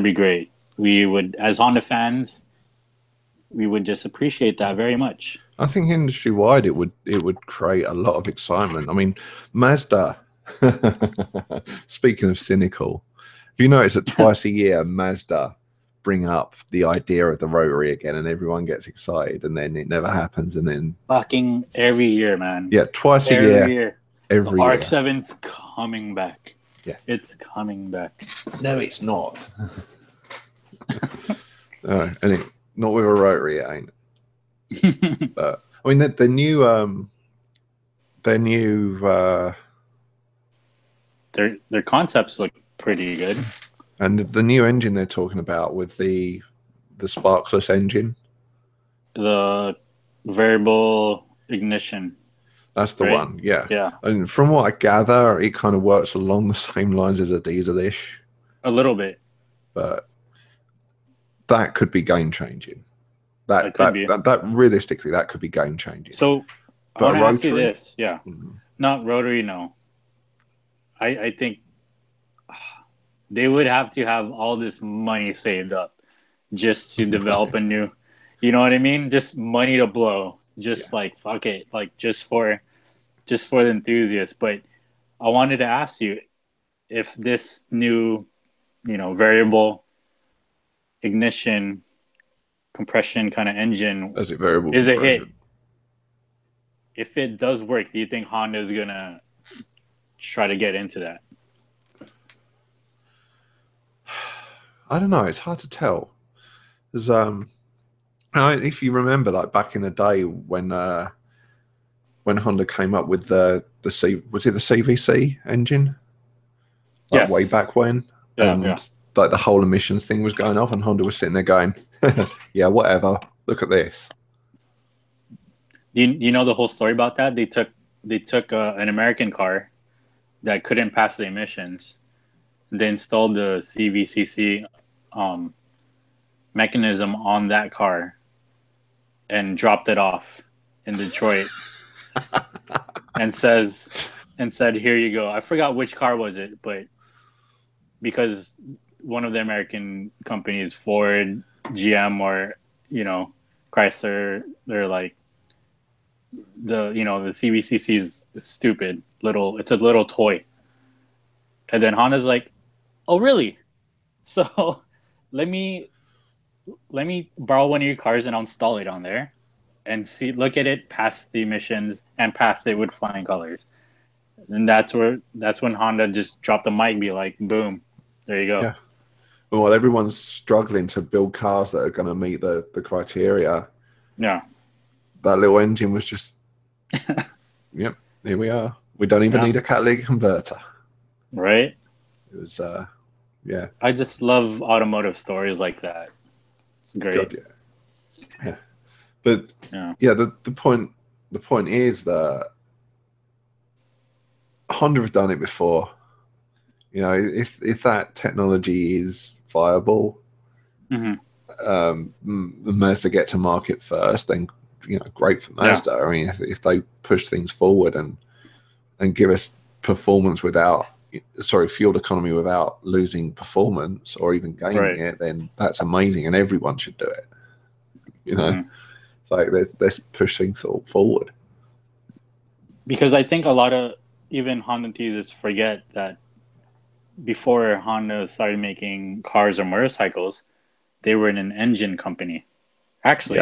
be great. We would, as Honda fans, we would just appreciate that very much. I think industry wide it would create a lot of excitement. I mean, Mazda. Speaking of cynical, if you notice that twice a year Mazda bring up the idea of the rotary again, and everyone gets excited, and then it never happens, and then Fucking every year, man. yeah, twice a year. Every the year. RX-7's coming back. Yeah, it's coming back. No, it's not. And not with a rotary, it ain't. I mean, the new their concepts look pretty good. And the new engine they're talking about with the sparkless engine, the variable ignition. That's the one, yeah. Yeah. And from what I gather, it kind of works along the same lines as a diesel-ish. A little bit. But that could be game-changing. That realistically, that could be game-changing. So, I want to ask you this. Yeah. Not rotary, no. I think they would have to have all this money saved up just to develop a new, you know what I mean? Just money to blow. Just like, fuck it. Like, just for the enthusiasts. But I wanted to ask you if this new, variable ignition compression kind of engine is a hit. If it does work, do you think Honda is going to try to get into that? I don't know. It's hard to tell. There's if you remember, like back in the day when Honda came up with was it the CVC engine? Like yes. Way back when, like the whole emissions thing was going off, and Honda was sitting there going, "Yeah, whatever. Look at this." Do you know the whole story about that? They took an American car that couldn't pass the emissions. They installed the CVCC mechanism on that car and dropped it off in Detroit and said, "Here you go." I forgot which car was it, but because one of the American companies, Ford, GM, or Chrysler, they're like the CVCC is stupid little. It's a little toy, and then Honda's like, "Oh, really? So let me borrow one of your cars and I'll install it on there and look at it, pass the emissions, and pass it with flying colors." And that's when Honda just dropped the mic and be like, boom, there you go. Yeah. Well, everyone's struggling to build cars that are going to meet the criteria. Yeah. That little engine was just, yep, here we are. We don't even need a catalytic converter. Right. It was, yeah. I just love automotive stories like that. It's great. God, yeah. But the point is that Honda have done it before. If that technology is viable, Mazda get to market first, then great for Mazda. I mean, if they push things forward and give us fuel economy without losing performance or even gaining it, then that's amazing, and everyone should do it. It's like let's push things forward. Because I think a lot of even Honda enthusiasts forget that before Honda started making cars or motorcycles, they were in an engine company. Actually,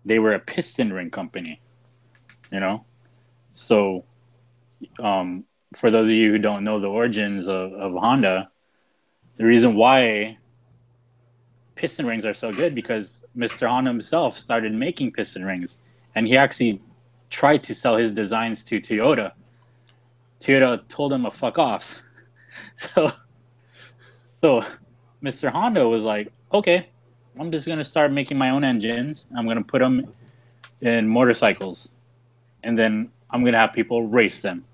they were a piston ring company. So for those of you who don't know the origins of Honda, the reason why piston rings are so good because Mr. Honda himself started making piston rings, and he actually tried to sell his designs to Toyota. Toyota told him to fuck off. So Mr. Honda was like, okay, I'm just going to start making my own engines. I'm going to put them in motorcycles, and then I'm going to have people race them.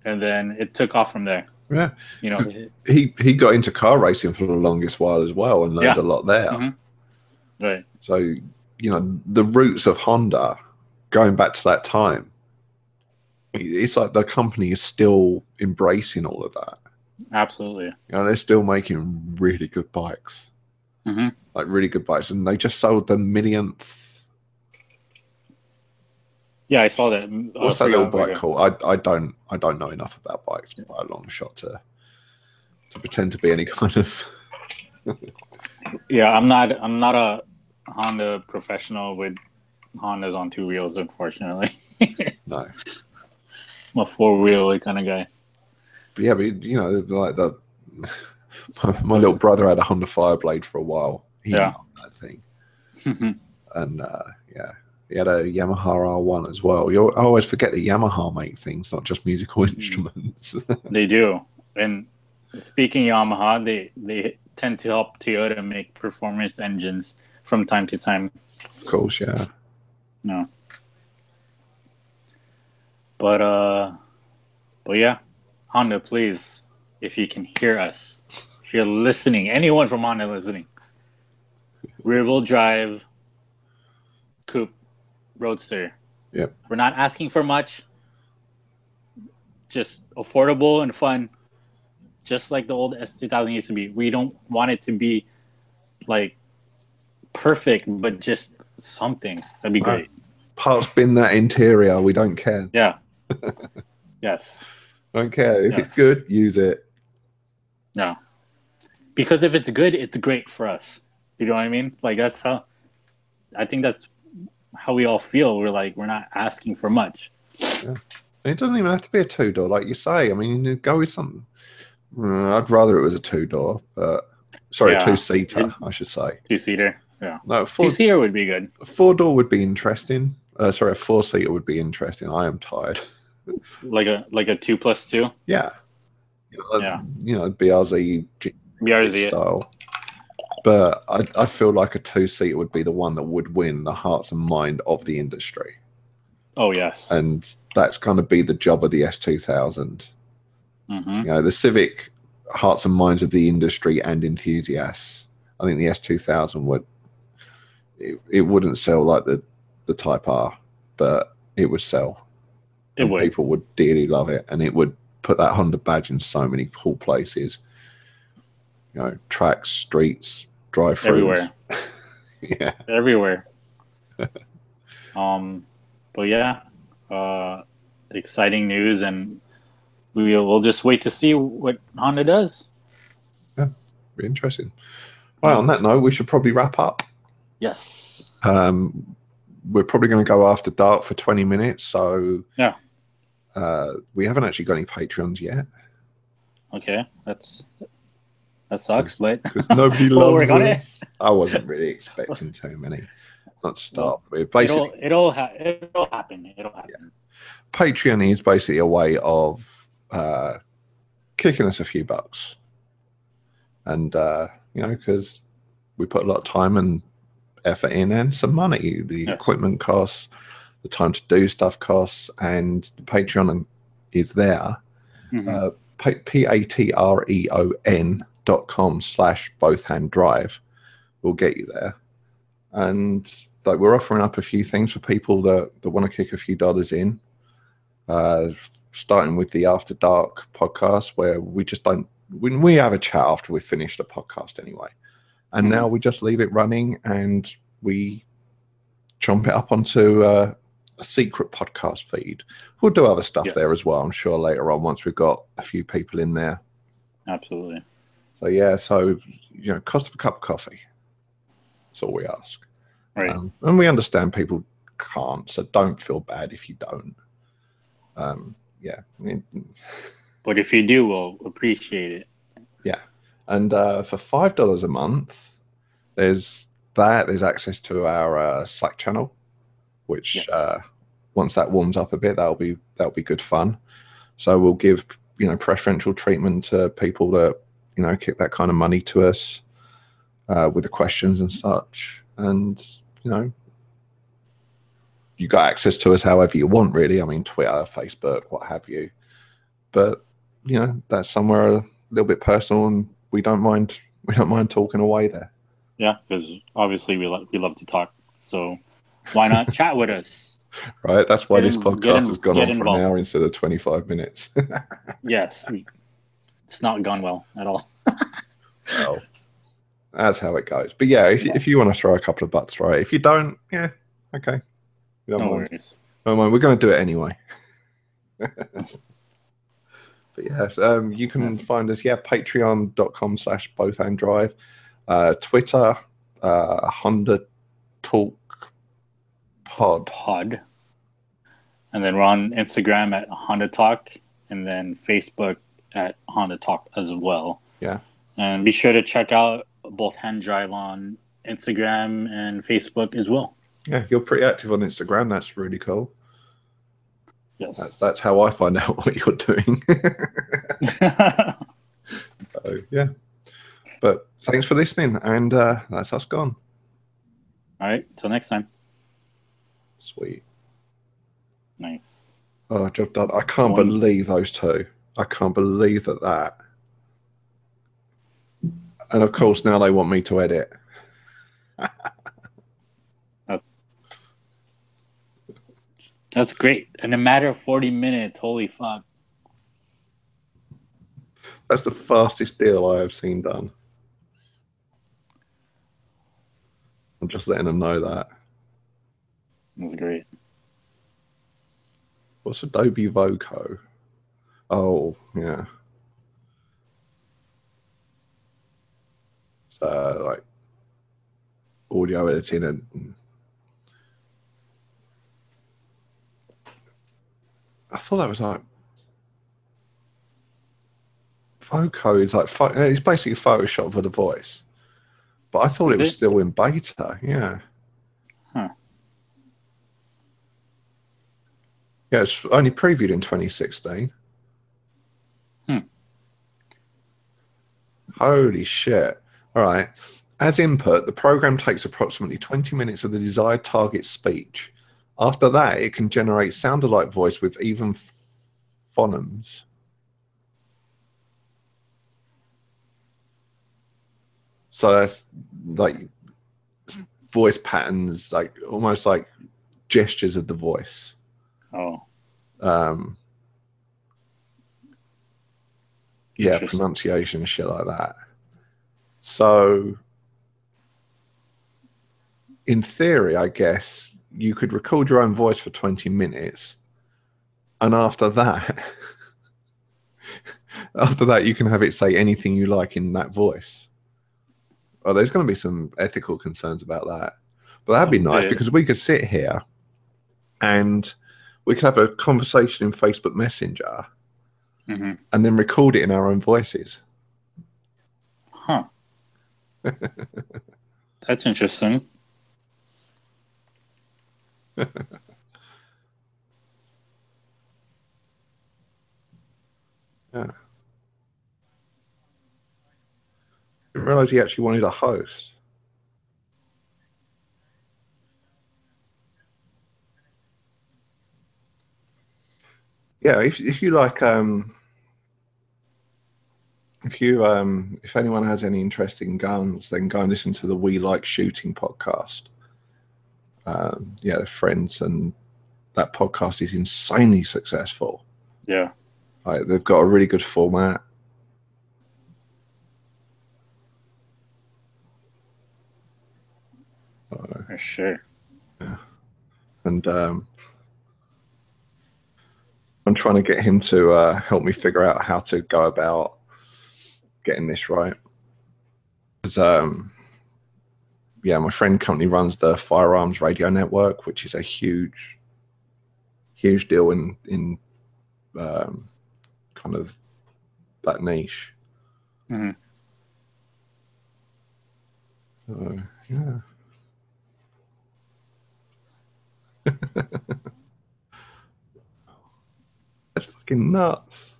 And then it took off from there. Yeah. He got into car racing for the longest while as well and learned a lot there. Mm-hmm. Right. So, the roots of Honda, going back to that time, it's like the company is still embracing all of that. Absolutely. They're still making really good bikes. Hmm. like really good bikes, and they just sold the millionth. Yeah, I saw that. What's that little bike called? I don't know enough about bikes by a long shot to pretend to be any kind of. Yeah, I'm not a Honda professional with Hondas on two wheels, unfortunately. No. I'm a four-wheel kind of guy. But yeah, but you know, like my little brother had a Honda Fireblade for a while. He loved that thing. And yeah, he had a Yamaha R1 as well. I always forget that Yamaha make things, not just musical instruments. They do. And speaking Yamaha, they tend to help Toyota make performance engines from time to time. Of course, yeah. No. But yeah, Honda, please, if you can hear us, if you're listening, anyone from Honda listening, rear-wheel drive, coupe, roadster. Yep. We're not asking for much. Just affordable and fun, just like the old S2000 used to be. We don't want it to be like perfect, but just something. That'd be great. Parts bin that interior. We don't care. Yeah. Yes. Don't care. If it's good, use it. No. Because if it's good, it's great for us. You know what I mean? Like I think that's how we all feel. We're like, we're not asking for much. Yeah. It doesn't even have to be a two-door, like you say. I mean, you go with something. I'd rather it was a two-door, but sorry, a two-seater, I should say. Two-seater, yeah. No, two-seater would be good. A four-door would be interesting. Sorry, a four-seater would be interesting. I am tired. Like a 2+2. Yeah. You know, BRZ style. But I feel like a two-seater would be the one that would win the hearts and mind of the industry. Oh, yes. And that's going to be the job of the S2000. Mm-hmm. You know, the Civic hearts and minds of the industry and enthusiasts. I think the S2000 would. It wouldn't sell like the Type R, but it would sell. It would. People would dearly love it, and it would put that Honda badge in so many cool places. You know, tracks, streets, drive-throughs. Everywhere. Yeah. Everywhere. But yeah, exciting news, and we'll just wait to see what Honda does. Yeah, be interesting. Well, on that note, we should probably wrap up. Yes. We're probably going to go after dark for 20 minutes, so yeah. We haven't actually got any Patreons yet. Okay, that sucks, but nobody loves us. I wasn't really expecting too many. Let's start with basically. It'll happen. Yeah. Patreon is basically a way of kicking us a few bucks, and you know, because we put a lot of time and effort in and some money. The equipment costs, the time to do stuff costs, and the Patreon is there. Mm-hmm. patreon.com/bothhanddrive will get you there. And like, we're offering up a few things for people that want to kick a few dollars in, starting with the After Dark podcast, where we just don't, when we have a chat after we've finished a podcast anyway. And now we just leave it running and we jump it up onto a secret podcast feed. We'll do other stuff there as well, I'm sure, later on, once we've got a few people in there. Absolutely. So yeah, so you know, cost of a cup of coffee. That's all we ask. Right. And we understand people can't, so don't feel bad if you don't. Yeah. But if you do, we'll appreciate it. Yeah. And for $5 a month, there's access to our Slack channel, which once that warms up a bit, that'll be good fun. So we'll give, you know, preferential treatment to people that, you know, kick that kind of money to us with the questions and such. And, you know, you got access to us however you want, really. I mean, Twitter, Facebook, what have you. But, you know, that's somewhere a little bit personal, and we don't mind talking away there. Yeah, because obviously we love to talk. So why not chat with us? Right. That's why this podcast has gone on for an hour instead of 25 minutes. Yes. It's not gone well at all. Well, That's how it goes. But yeah, if you want to throw a couple of bucks, throw it. If you don't, yeah, okay. We don't No mind. worries. Don't mind. We're going to do it anyway. But yes, you can find us, patreon.com/bothandrive, Twitter, Honda Talk Pod. And then we're on Instagram at Honda Talk, and then Facebook at Honda Talk as well. Yeah. And be sure to check out both Hand Drive on Instagram and Facebook as well. Yeah, you're pretty active on Instagram. That's really cool. Yes. That's how I find out what you're doing. So, yeah. But thanks for listening, and that's us gone. All right. Till next time. Sweet. Nice. Oh, job done. I can't believe those two. I can't believe that. And of course, now they want me to edit. That's great. In a matter of 40 minutes, holy fuck. That's the fastest deal I have seen done. I'm just letting them know that. That's great. What's Adobe Voco? Oh, yeah. So, like, audio editing and... I thought that was like... Voco is like... It's basically Photoshop for the voice. But I thought it was still in beta, yeah. Huh. Yeah, it's only previewed in 2016. Holy shit. All right. As input, the program takes approximately 20 minutes of the desired target speech. After that, it can generate sound-alike voice with even phonemes. So that's like voice patterns, like almost like gestures of the voice. Oh. Yeah, pronunciation and shit like that. So, in theory, I guess you could record your own voice for 20 minutes, and after that, you can have it say anything you like in that voice. Well, there's going to be some ethical concerns about that, but that'd be nice because we could sit here and we could have a conversation in Facebook Messenger. Mm-hmm. And then record it in our own voices. Huh. That's interesting. Yeah. Didn't realize he actually wanted a host. Yeah, if you like, if anyone has any interest in guns, then go and listen to the We Like Shooting podcast. Yeah, they're friends, and that podcast is insanely successful. Yeah, they've got a really good format. For sure. Yeah, and I'm trying to get him to help me figure out how to go about getting this right. Because, yeah, my friend currently runs the Firearms Radio Network, which is a huge deal in kind of that niche. Mm-hmm. So, yeah. That's fucking nuts.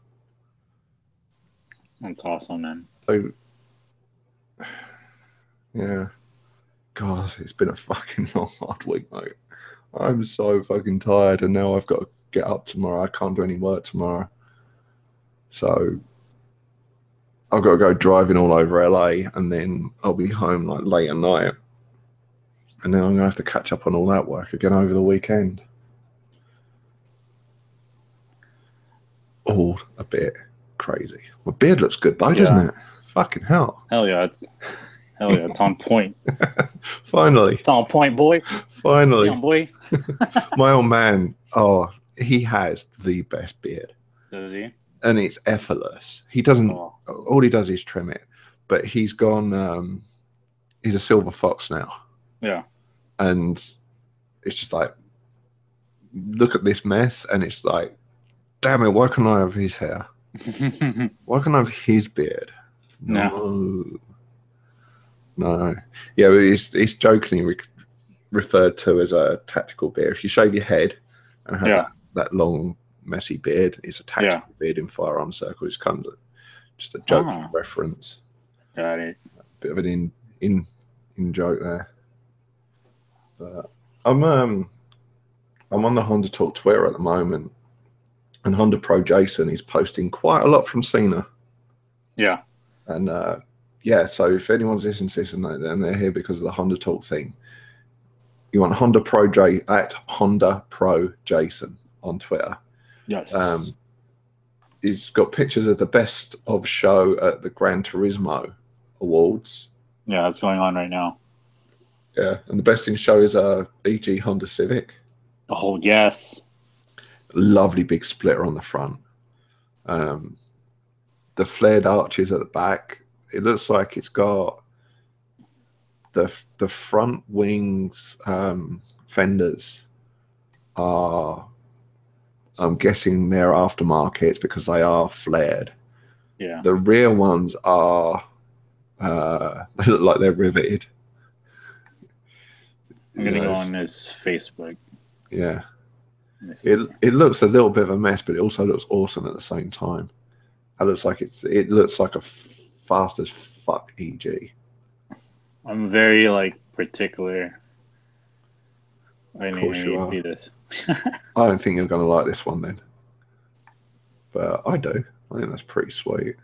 That's awesome, man. So, yeah. God, it's been a fucking long, hard week, mate. I'm so fucking tired, and now I've got to get up tomorrow. I can't do any work tomorrow. So, I've got to go driving all over LA, and then I'll be home like late at night. And then I'm going to have to catch up on all that work again over the weekend. All a bit crazy. My beard looks good though, doesn't it? Fucking hell. Hell yeah. Hell yeah, it's on point. Finally, It's on point, boy. finally. Damn, boy. My old man, oh, he has the best beard. Does he? And it's effortless. He doesn't, Oh, all he does is trim it. But he's gone, he's a silver fox now. yeah. And it's just like, look at this mess. And it's like, damn it, why can't I have his hair? Why can't I have his beard? No. No. Yeah, but it's jokingly referred to as a tactical beard. If you shave your head and have that long, messy beard, it's a tactical beard in firearm circles. It's kind of just a joking reference. Got it. Bit of an in joke there. But I'm on the Honda Talk Twitter at the moment, and Honda Pro Jason is posting quite a lot from SEMA. Yeah. And yeah, so if anyone's listening to this and they're here because of the Honda Talk thing, you want Honda Pro at Honda Pro Jason on Twitter. Yes. He's got pictures of the best of show at the Gran Turismo Awards. Yeah, that's going on right now. Yeah, and the best in show is a EG Honda Civic. Oh yes. Lovely big splitter on the front. The flared arches at the back. It looks like it's got the front wings fenders are, I'm guessing they're aftermarket because they are flared. Yeah. The rear ones are they look like they're riveted. I'm gonna go on his Facebook. Yeah. It looks a little bit of a mess, but it also looks awesome at the same time. It looks like a fast as fuck EG. I'm very particular. Of course you are. Do this. I don't think you're going to like this one then, but I do. I think that's pretty sweet.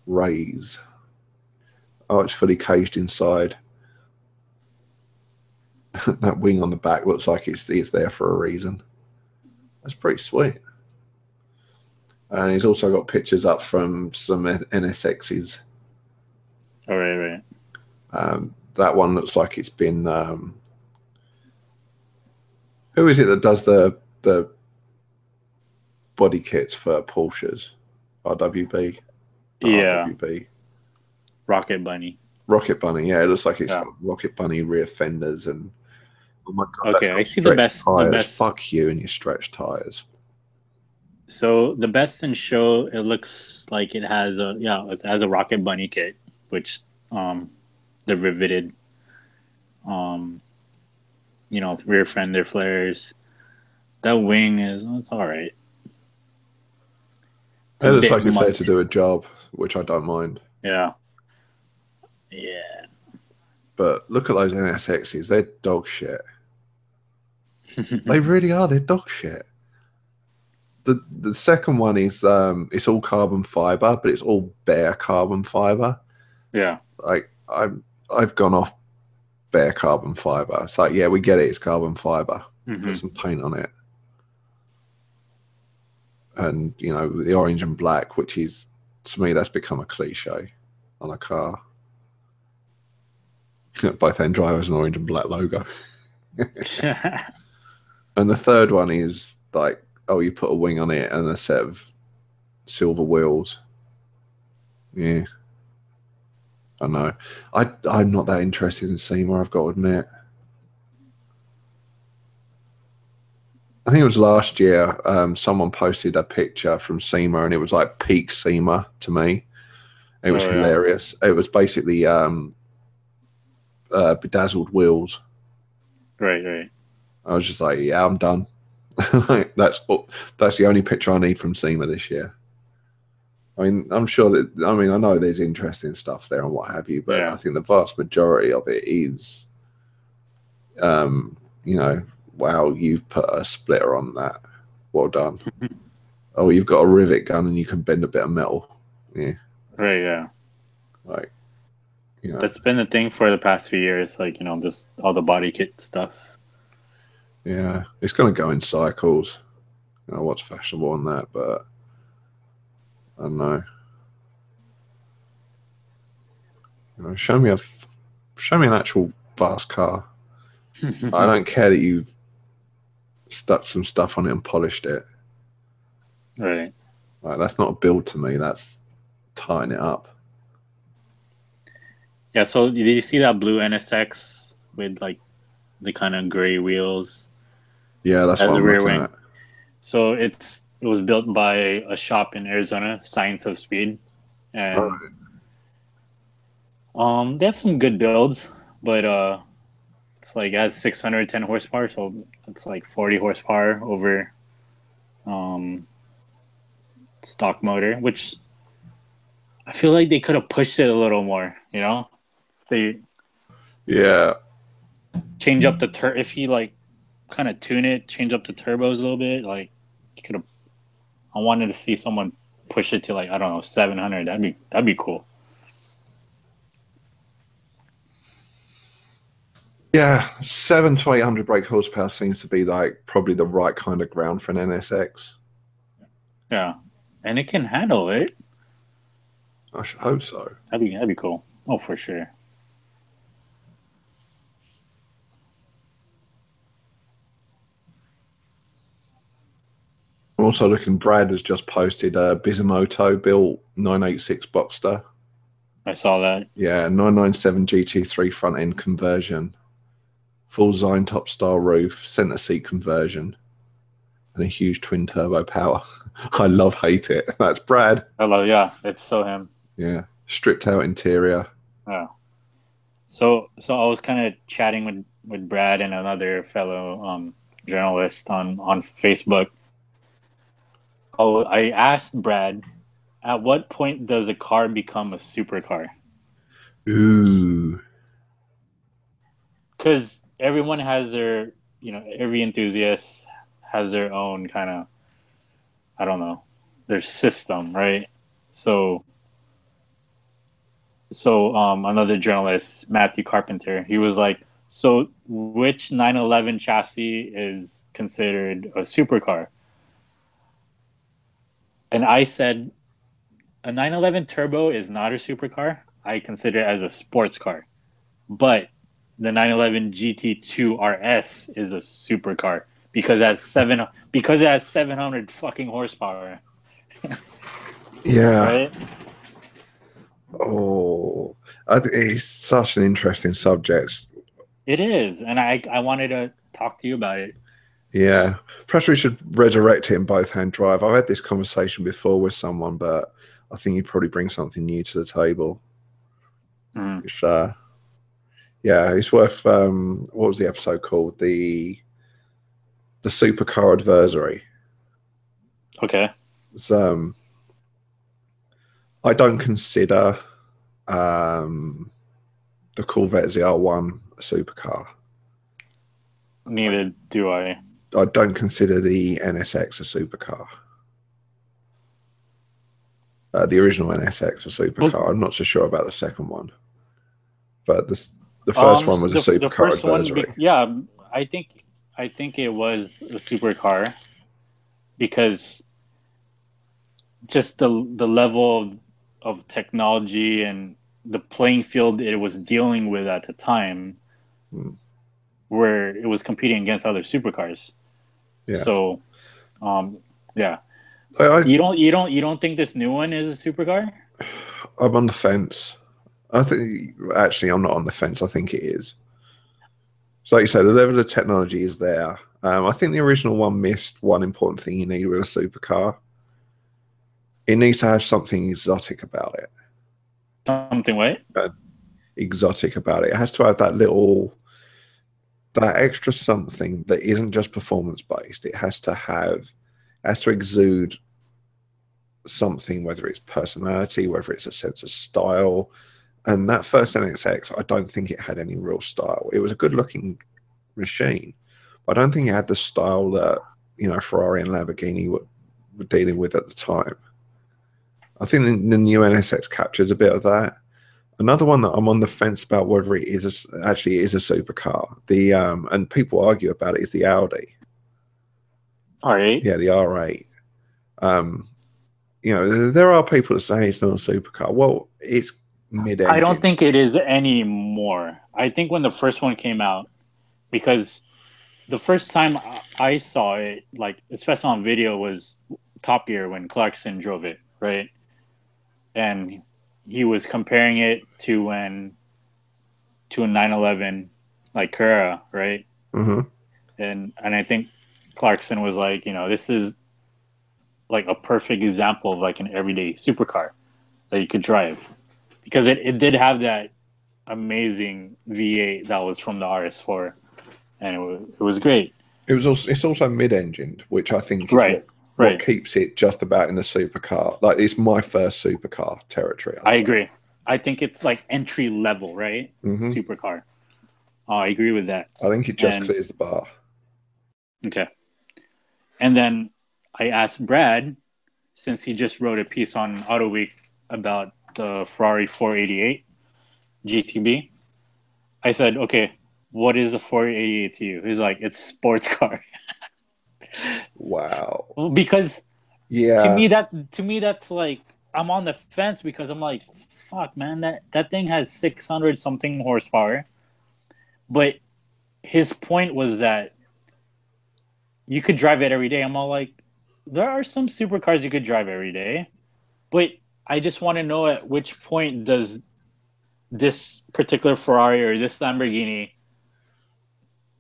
Rays. Oh, it's fully caged inside. That wing on the back looks like it's there for a reason. That's pretty sweet. And he's also got pictures up from some NSXs. Oh, right. That one looks like it's been. Who is it that does the body kits for Porsches? RWB. Yeah. RWB. Rocket Bunny. Rocket Bunny. Yeah, it looks like it's got Rocket Bunny rear fenders and. Oh my god! Okay, I see the best. Tires. The best. Fuck you and your stretch tires. So the best in show, it looks like it has a Rocket Bunny kit, which the riveted, rear fender flares. That wing it's all right. It looks like it's there to do a job, which I don't mind. Yeah. But look at those NSXs. They're dog shit. They really are. They're dog shit. The second one is it's all carbon fiber, but it's all bare carbon fiber. Yeah. Like I've gone off bare carbon fiber. It's like, yeah, we get it. It's carbon fiber. Put some paint on it. And, the orange and black, which is, to me, that's become a cliche on a car. Both end drivers an orange and black logo. And the third one is like, oh, you put a wing on it and a set of silver wheels. Yeah. I know. I'm not that interested in SEMA, I've got to admit. I think it was last year, someone posted a picture from SEMA and it was like peak SEMA to me. It was hilarious. It was basically bedazzled wheels. Right. I was just like, yeah, I'm done. That's the only picture I need from SEMA this year. I mean, I know there's interesting stuff there and what have you, but I think the vast majority of it is, wow, you've put a splitter on that. Well done. Oh, you've got a rivet gun and you can bend a bit of metal. Yeah. Right, yeah. That's been the thing for the past few years, just all the body kit stuff. Yeah, it's going to go in cycles. What's fashionable on that, but I don't know. Show me an actual fast car. I don't care that you've stuck some stuff on it and polished it. Right. Like, that's not a build to me. That's tying it up. Yeah. So did you see that blue NSX with like the kind of gray wheels? Yeah, that's As what a I'm rear looking wing. at. So it was built by a shop in Arizona, Science of Speed, and they have some good builds, but it's like it has 610 horsepower, so it's like 40 horsepower over um stock motor, which I feel like they could have pushed it a little more. You know, they Yeah. change up the if you like kind of tune it, change up the turbos a little bit, like you could have. I wanted to see someone push it to like I don't know 700. That'd be cool. Yeah, 7 to 800 brake horsepower seems to be like probably the right kind of ground for an NSX. Yeah, and it can handle it. I should hope so. That'd be cool. Oh, for sure. I'm also looking. Brad has just posted a Bisimoto built 986 Boxster. I saw that. Yeah, 997 GT3 front end conversion, full Zine top style roof, center seat conversion, and a huge twin turbo power. I love hate it. That's Brad. Yeah, it's so him. Yeah, stripped out interior. Yeah. So I was kind of chatting with Brad and another fellow journalist on Facebook. Oh, I asked Brad, at what point does a car become a supercar? Ooh. Because everyone has their, every enthusiast has their own kind of, I don't know, their system, right? So another journalist, Matthew Carpenter, he was like, so which 911 chassis is considered a supercar? And I said, a 911 Turbo is not a supercar. I consider it as a sports car. But the 911 GT2 RS is a supercar because it has 700 fucking horsepower. Yeah. Right? Oh, I think it's such an interesting subject. It is, and I wanted to talk to you about it. Yeah, perhaps we should resurrect it in both-hand drive. I've had this conversation before with someone, but I think you'd probably bring something new to the table. It's, yeah, it's worth. What was the episode called? The Supercar Adversary. Okay. It's, I don't consider the Corvette ZR1 a supercar. Neither do I. I don't consider the NSX a supercar. The original NSX a supercar. I'm not so sure about the second one, but the first one was a supercar adversary. Yeah, I think it was a supercar because just the level of technology and the playing field it was dealing with at the time, where it was competing against other supercars. Yeah. So, yeah. You don't think this new one is a supercar? I'm on the fence. I think actually I'm not on the fence. I think it is. So like you say, the level of technology is there. I think the original one missed one important thing you need with a supercar. It needs to have something exotic about it. Something what? Exotic about it. It has to have that extra something that isn't just performance based. It has to exude something, whether it's personality, whether it's a sense of style. And that first NSX, I don't think it had any real style. It was a good looking machine, but I don't think it had the style that Ferrari and Lamborghini were dealing with at the time. I think the new NSX captures a bit of that. Another one that I'm on the fence about whether it is actually is a supercar. And people argue about it is the Audi R8. Yeah, the R8. There are people that say it's not a supercar. Well, it's mid-engine. I don't think it is anymore. I think when the first one came out, because the first time I saw it, like especially on video, was Top Gear when Clarkson drove it, right? And he was comparing it to a 911, like Carrera, right? Mm-hmm. And I think Clarkson was like, this is like a perfect example of like an everyday supercar that you could drive, because it did have that amazing V8 that was from the RS4, and it was great. It's also mid-engined, which I think is Right. what keeps it just about in the supercar. Like, it's my first supercar territory. I agree. I think it's like entry level, right? Mm-hmm. Supercar. I agree with that. I think it just clears the bar. Okay. And then I asked Brad, since he just wrote a piece on Auto Week about the Ferrari 488 GTB. I said, okay, what is a 488 to you? He's like, it's sports car. Wow. Because yeah, to me that's like, I'm on the fence, because I'm like, fuck, man, that thing has 600 something horsepower. But his point was that you could drive it every day. I'm all like, there are some supercars you could drive every day, but I just want to know at which point does this particular Ferrari or this Lamborghini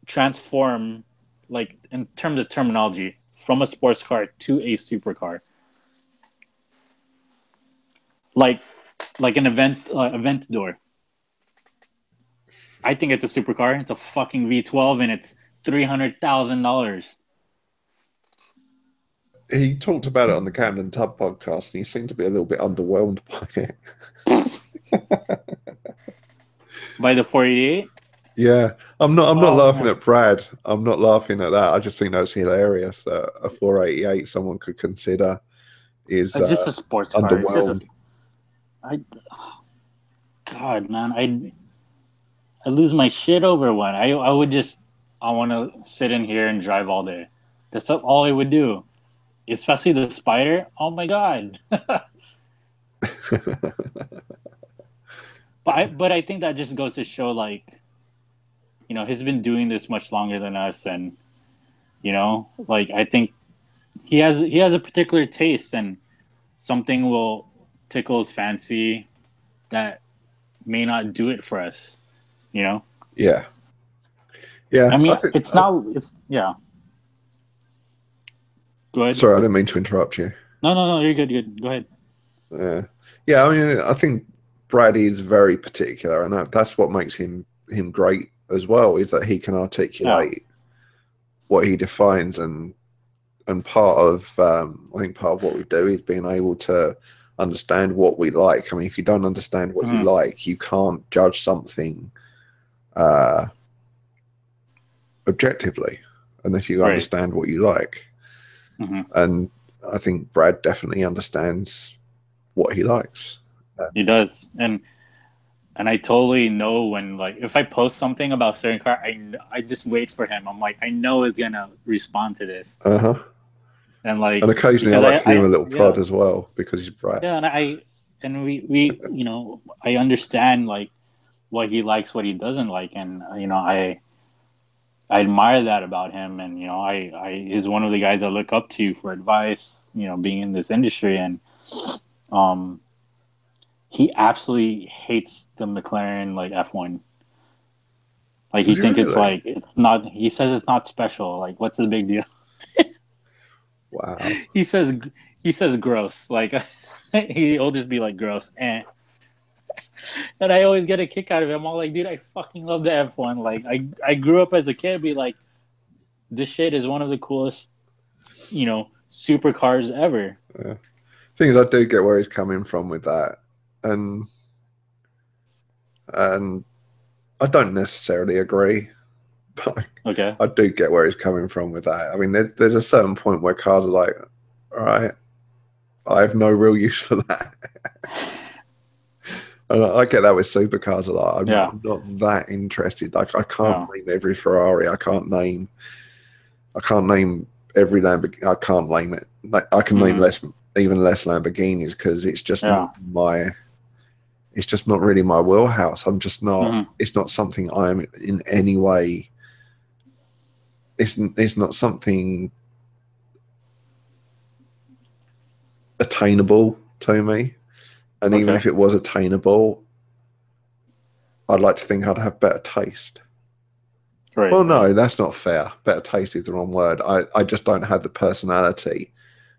transform, like in terms of terminology, from a sports car to a supercar. Like an Aventador. I think it's a supercar. It's a fucking V12 and it's $300,000. He talked about it on the Camden Tub podcast, and he seemed to be a little bit underwhelmed by it. By the 488? Yeah, I'm not laughing at Brad. I'm not laughing at that. I just think that's hilarious that a 488 someone could consider is it's just a sports car. underwhelmed. God, man, I lose my shit over one. I want to sit in here and drive all day. That's all I would do. Especially the Spider. Oh my God. But I think that just goes to show, like, he's been doing this much longer than us, and like, I think he has a particular taste, and something will tickle his fancy that may not do it for us. Yeah. Yeah. I mean, yeah. Go ahead. Sorry, I didn't mean to interrupt you. No, you're good. Go ahead. Yeah. I mean, I think Brad is very particular, and that's what makes him great as well, is that he can articulate what he defines, and part of I think part of what we do is being able to understand what we like. I mean, if you don't understand what you like, you can't judge something objectively unless you understand what you like. And I think Brad definitely understands what he likes. He does, and I totally know when, like, if I post something about a certain car, I just wait for him. I'm like, I know he's gonna respond to this. And like, and occasionally I like to give him a little prod as well, because he's Brad. Yeah, and we I understand, like, what he likes, what he doesn't like, and I admire that about him, and he's one of the guys I look up to for advice, being in this industry, and he absolutely hates the McLaren, like, F1. Like, he thinks it's like, it's not, he says it's not special. Like, what's the big deal? Wow. He says gross. Like, he'll just be like, gross. And I always get a kick out of it. I'm all like, dude, I fucking love the F1. Like, I grew up as a kid be like, this shit is one of the coolest, supercars ever. Yeah. Thing is, I do get where he's coming from with that. And I don't necessarily agree, but okay. I do get where he's coming from with that. I mean, there's a certain point where cars are like, all right, I have no real use for that. And I get that with supercars a lot. I'm not that interested. Like, I can't name every Ferrari. I can't name every Lamborghini. I can't name it. Like, I can name even less Lamborghinis, because it's just not my It's just not really my wheelhouse. I'm just not. Hmm. It's not something I'm in any way. It's not something attainable to me. And even Okay. if it was attainable, I'd like to think I'd have better taste. Right. Well, Right. no, that's not fair. Better taste is the wrong word. I just don't have the personality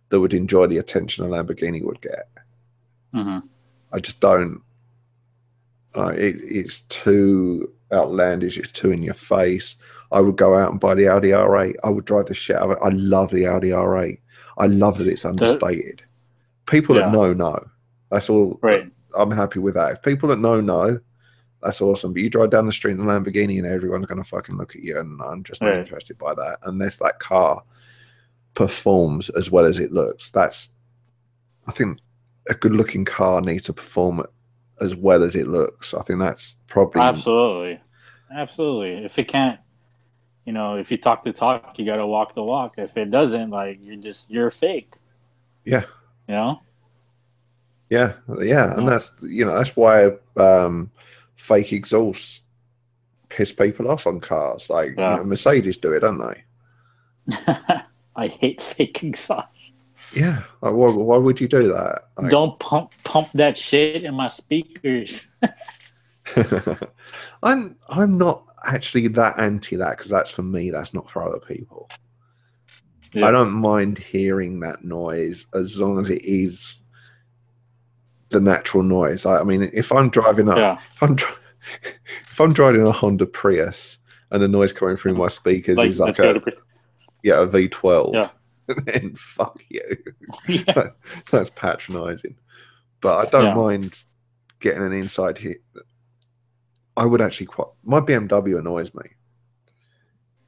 that would enjoy the attention a Lamborghini would get. Hmm. I just don't. It's too outlandish. It's too in your face. I would go out and buy the Audi R8. I would drive the shit out of it. I love the Audi R8. I love that it's The understated. People that yeah. know. That's all. Right. I'm happy with that. If people that know, that's awesome. But you drive down the street in a Lamborghini and everyone's going to fucking look at you, and I'm just not Right. interested by that unless that car performs as well as it looks. I think a good-looking car needs to perform as well as it looks. I think that's probably Absolutely. Absolutely. If it can't, if you talk the talk, you gotta walk the walk. If it doesn't, like you're fake. yeah, You know. yeah, and Yeah. that's why fake exhausts piss people off on cars. Like Yeah. Mercedes do it, don't they? I hate fake exhaust. Yeah, like, why would you do that? Like, Don't pump that shit in my speakers. I'm not actually that anti that because that's for me. That's not for other people. I Yeah. don't mind hearing that noise as long as it is the natural noise. I mean, if I'm driving up, Yeah. if I'm driving a Honda Prius and the noise coming through my speakers is Like the like a Toyota. V12, Yeah. then fuck you. Yeah. That's patronizing. But I don't Yeah. mind getting an inside hit. I would actually quite. My BMW annoys me.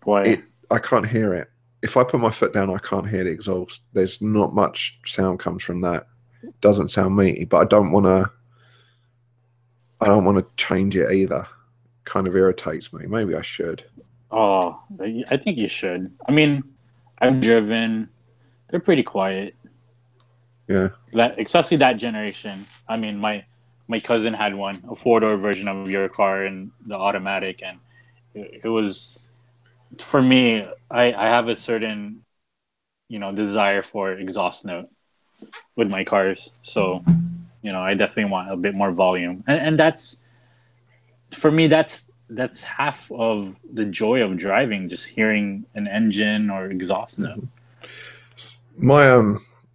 Boy. I can't hear it. If I put my foot down, I can't hear the exhaust. There's not much sound comes from that. It doesn't sound meaty, but I don't want to. I don't want to change it either. Kind of irritates me. Maybe I should. Oh, I think you should. I mean, I've driven. They're pretty quiet. Yeah. Especially that generation. I mean, my cousin had one, a four-door version of your car and the automatic, and it was for me. I have a certain desire for exhaust note with my cars, so I definitely want a bit more volume, and that's for me. That's half of the joy of driving, just hearing an engine or exhaust note. My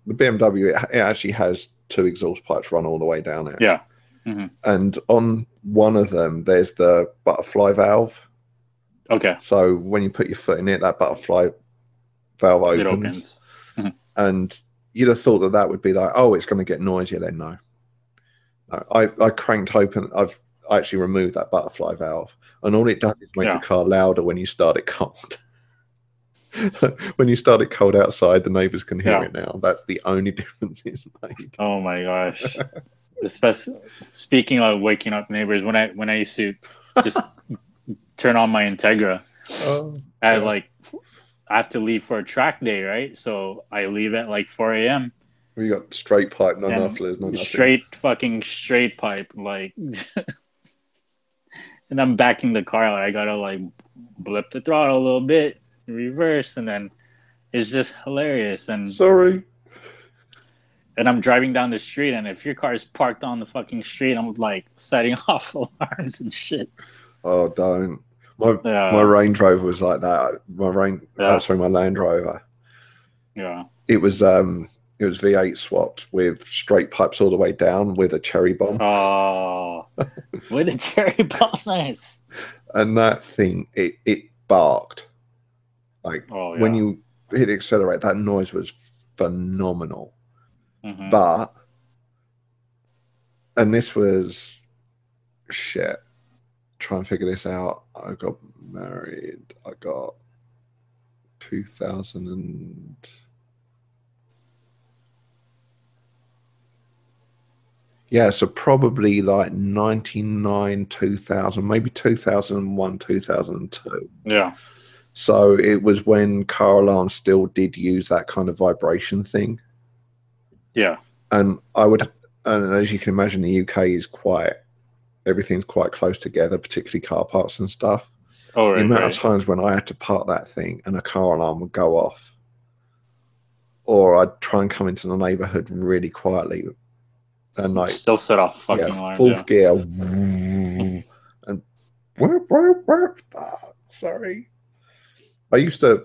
the BMW it actually has two exhaust pipes run all the way down it. Yeah. Mm-hmm. And on one of them there's the butterfly valve. Okay. So when you put your foot in it, that butterfly valve opens. It opens. Mm-hmm. And you'd have thought that would be like, oh, it's going to get noisier. Then no. I cranked open. I actually removed that butterfly valve, and all it does is make the car louder when you start it cold. When you start it cold outside, the neighbors can hear it now. That's the only difference it's made. Oh my gosh. Especially speaking of waking up neighbors, when I used to just turn on my Integra, I have to leave for a track day, right? So I leave at like 4 a.m. We got straight pipe, no mufflers, no nothing. Straight pipe, like, and I'm backing the car. Like, I gotta like blip the throttle a little bit, reverse, and then it's just hilarious. And sorry. And I'm driving down the street, and if your car is parked on the fucking street, I'm like setting off alarms and shit. Oh, don't. My Range Rover was like that. My Land Rover. Yeah. It was V8 swapped with straight pipes all the way down with a cherry bomb. Oh, with a cherry bomb, nice. And that thing, it barked. Like when you hit accelerate, that noise was phenomenal. Mm-hmm. But, and this was shit. Try and figure this out. I got married. I got 2000 and yeah, so probably like 99, 2000, maybe 2001, 2002. Yeah. So it was when car alarms still did use that kind of vibration thing. Yeah. And I would And as you can imagine, the UK is everything's quite close together, particularly car parks and stuff. Oh, The right, amount right. of times when I had to park that thing and a car alarm would go off, or I'd try and come into the neighborhood really quietly and like, Still set off yeah, fucking alarms. fourth gear, and sorry. I used to,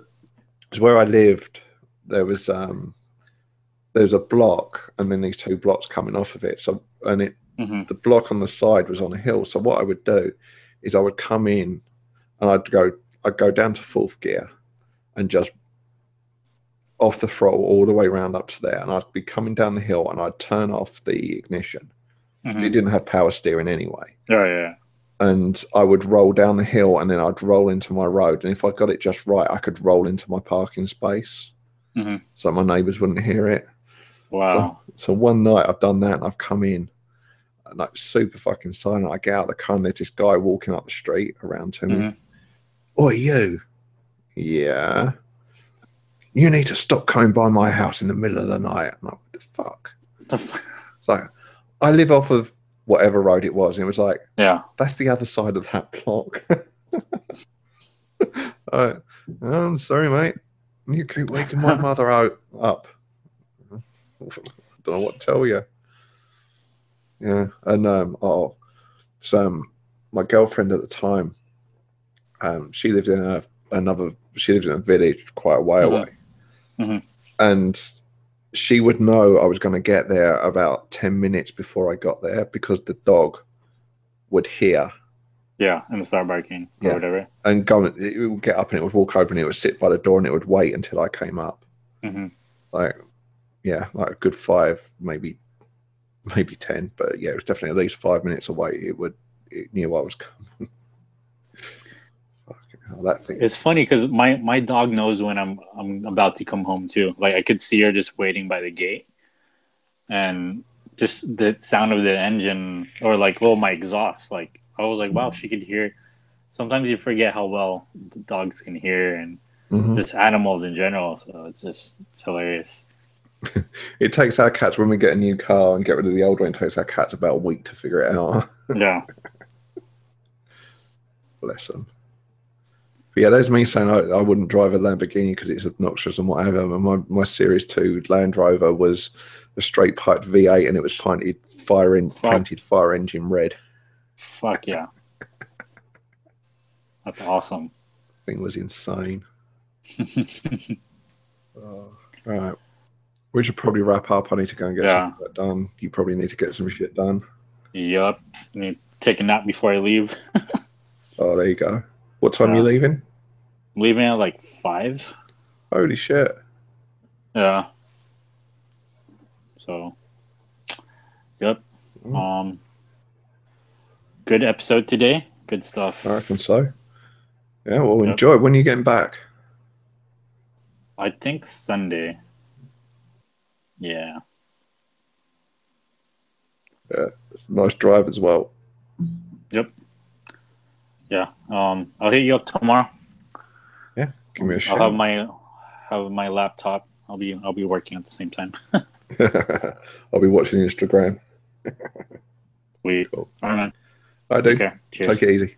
because where I lived, there was a block, and then these two blocks coming off of it. So, and the block on the side was on a hill. So what I would do is I would come in, and I'd go down to fourth gear, and just off the throttle all the way around up to there, and I'd be coming down the hill, and I'd turn off the ignition. It didn't have power steering anyway. Oh, yeah. And I would roll down the hill, and then I'd roll into my road. And if I got it just right, I could roll into my parking space, so my neighbours wouldn't hear it. Wow. So one night I've done that, and I've come in, and like super fucking silent. I get out of the car, and there's this guy walking up the street around to me. Oh, you? Yeah. You need to stop coming by my house in the middle of the night. I'm like, what the fuck? It's like, I live off of whatever road it was, and it was like, Yeah. that's the other side of that block. I'm sorry, mate. You keep waking my mother up. Don't know what to tell you. Yeah, and my girlfriend at the time, she lived in a village quite a way away, and she would know I was going to get there about 10 minutes before I got there, because the dog would hear. Yeah, and start barking or whatever. And it would get up, and it would walk over, and it would sit by the door, and it would wait until I came up. Like a good 5, maybe 10, but yeah, it was definitely at least 5 minutes away. It knew I was coming. Fucking hell, that thing. It's funny because my dog knows when I'm about to come home too. Like I could see her just waiting by the gate, and just the sound of the engine, or like, well, my exhaust. Like I was like, wow, she could hear. Sometimes you forget how well the dogs can hear, and just animals in general. So it's hilarious. It takes our cats, when we get a new car and get rid of the old one, it takes our cats about a week to figure it out. Yeah. Bless them. But yeah, there's me saying I wouldn't drive a Lamborghini because it's obnoxious and whatever. And my Series 2 Land Rover was a straight piped V8, and it was painted fire engine red. Fuck yeah. That's awesome. Thing was insane. Right. We should probably wrap up. I need to go and get some shit done. You probably need to get some shit done. Yep. I need to take a nap before I leave. Oh, there you go. What time are you leaving? I'm leaving at like 5. Holy shit. Yeah. So, yep. Good episode today. Good stuff. I reckon so. Yeah, well, enjoy. When are you getting back? I think Sunday. Yeah. Yeah, it's a nice drive as well. Yep. Yeah. I'll hit you up tomorrow. Yeah, give me a shout. I'll have my laptop. I'll be working at the same time. I'll be watching Instagram. Cool. All right, man. I do. Okay. Cheers. Take it easy.